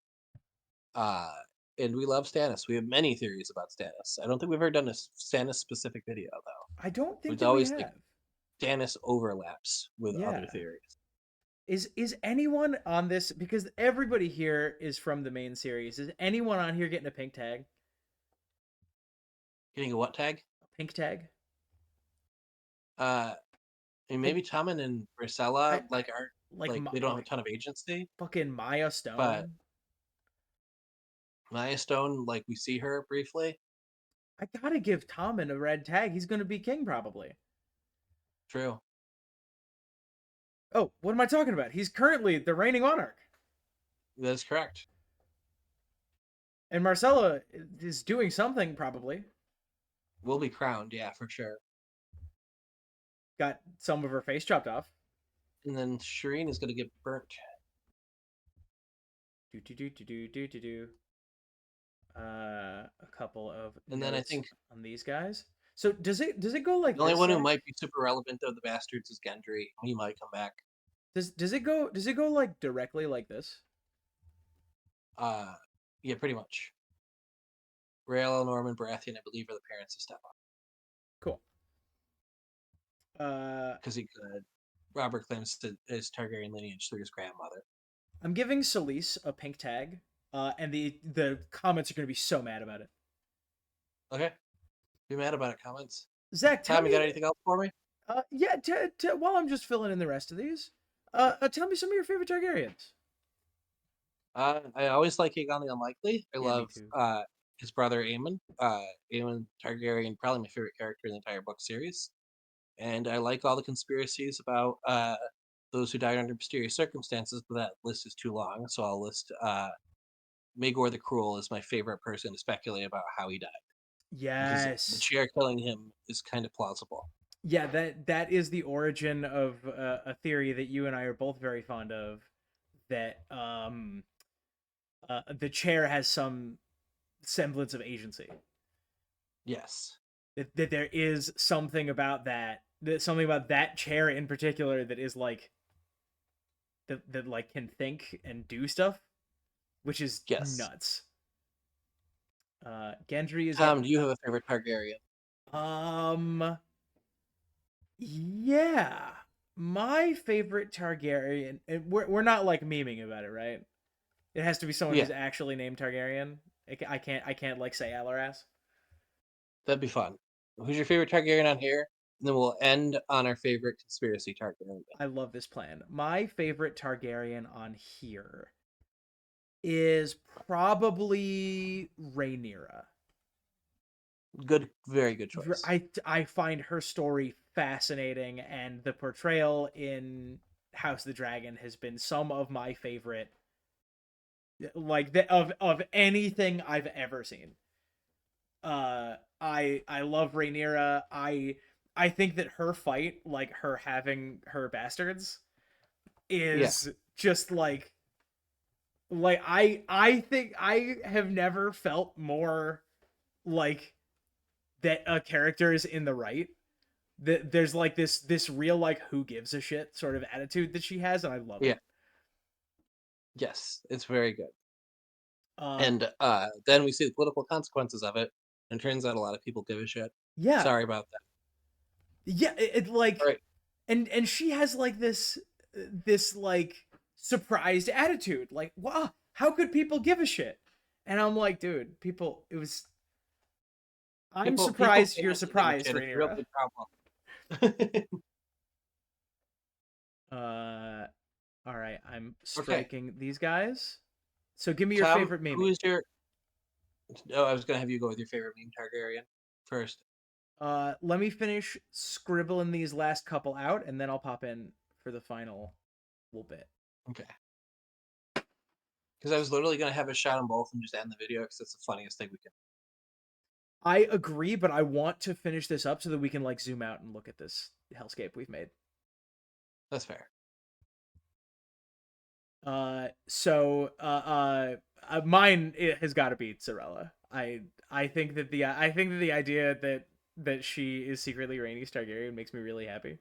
And we love Stannis. We have many theories about Stannis. I don't think we've ever done a Stannis specific video though. I don't think it's that always we have. Stannis overlaps with other theories. Is anyone on this, because everybody here is from the main series? Is anyone on here getting a pink tag? Getting a what tag? A pink tag? Uh, and Like maybe Tommen and I Ricella like aren't like like they don't have a ton of agency, fucking Maya but Stone. Maya Stone, like we see her briefly. I gotta give Tommen a red tag. He's gonna be king probably. True. Oh, what am I talking about? He's currently the reigning monarch. That's correct. And Marcella is doing something probably. Will be crowned, yeah, for sure. Got some of her face chopped off. And then Shireen is gonna get burnt. Do do do do do do do. A couple of And then I notes think on these guys. So does it go like the only this, one who Zach? might be super relevant of the bastards is Gendry. He might come back. Does it go like directly like this? Uh, yeah, pretty much. Rael, Norman, Baratheon, I believe, are the parents of Stefan. Cool. Uh, Because he could. Robert claims his Targaryen lineage through his grandmother. I'm giving Solis a pink tag. And the comments are gonna be so mad about it. Okay. Be mad about it, comments. Zach, tell Tom, you got me. anything else for me? Yeah. While I'm just filling in the rest of these, tell me some of your favorite Targaryens. I always like Aegon the Unlikely. I Yeah, me love too. his brother Aemon. Aemon Targaryen, probably my favorite character in the entire book series. And I like all the conspiracies about those who died under mysterious circumstances, but that list is too long, so I'll list Maegor the Cruel is my favorite person to speculate about how he died because the Yes. chair killing him is kind of plausible. Yeah, that is the origin of a theory that you and I are both very fond of. That the chair has some semblance of agency. Yes, That there is something about something about that chair in particular that is like that like can think and do stuff, which is yes. nuts. Gendry is up. Tom, do you have a favorite Targaryen? Um, yeah, my favorite Targaryen. And we're not like memeing about it, right? It has to be someone Yeah, who's actually named Targaryen. I can't like say Alaras. that'd be fun. Who's your favorite Targaryen on here? And then we'll end on our favorite conspiracy Targaryen. I love this plan. My favorite Targaryen on here is probably Rhaenyra. Good, very good choice. I find her story fascinating, and the portrayal in House of the Dragon has been some of my favorite, like of anything I've ever seen. I love Rhaenyra. I think that her fight, like her having her bastards, Yeah, is just like I think I have never felt more like that a character is in the right. That there's like this real like who gives a shit sort of attitude that she has, and I love yeah, it. yes, it's very good. Uh, And then we see the political consequences of it, and turns out a lot of people give a shit. yeah, Sorry about that. yeah, it All like, right, and she has like this like surprised attitude, like wow, how could people give a shit? And I'm like, dude, people, it was. I'm people surprised you're genuinely give a surprised, shit. It's a real Rhaenyra. big problem. Uh, all right, I'm Okay, striking these guys. So give me your Tom, favorite who meme. is your? Oh, I was gonna have you go with your favorite meme Targaryen first. Let me finish scribbling these last couple out, and then I'll pop in for the final little bit. Okay, because I was literally gonna have a shot on both and just end the video because it's the funniest thing we can. I agree, but I want to finish this up so that we can like zoom out and look at this hellscape we've made. That's fair. Mine it has got to be Sorella. I think that the idea that she is secretly Rhaenys Targaryen makes me really happy.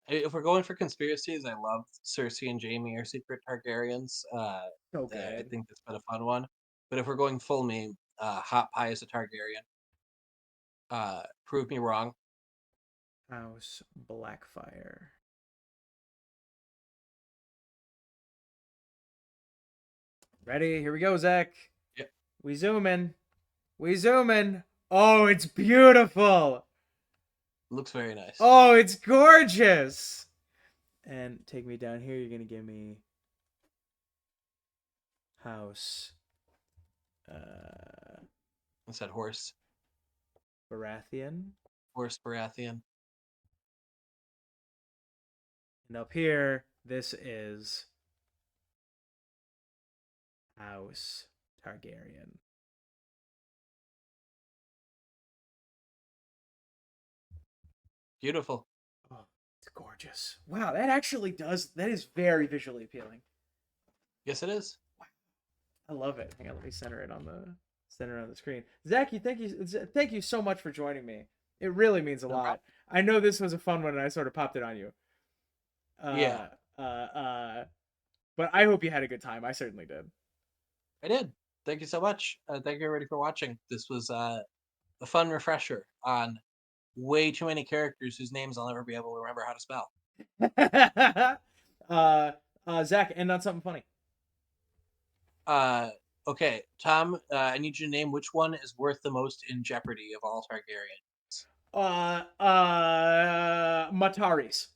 If we're going for conspiracies, I love Cersei and Jaime are secret Targaryens. So I good. think that's been a fun one. But if we're going full meme, Hot Pie is a Targaryen. Prove me wrong. House Blackfyre. Ready? Here we go, Zach. Yep. We zoom in. We zoom in. Oh, it's beautiful. Looks very nice. Oh, it's gorgeous. And take me down here. You're going to give me house. I said horse. Baratheon. Horse Baratheon. And up here, this is House Targaryen. Beautiful. Oh, it's gorgeous. Wow, that actually does. That is very visually appealing. Yes, it is. I love it. Hang on, let me center it on the screen. Zach, thank you so much for joining me. It really means a lot. Problem. I know this was a fun one, and I sort of popped it on you. Yeah. But I hope you had a good time. I certainly did. I did. Thank you so much. Thank you everybody for watching. This was a fun refresher on way too many characters whose names I'll never be able to remember how to spell. Zach, end on something funny. Okay, Tom, I need you to name which one is worth the most in jeopardy of all Targaryens. Mataris.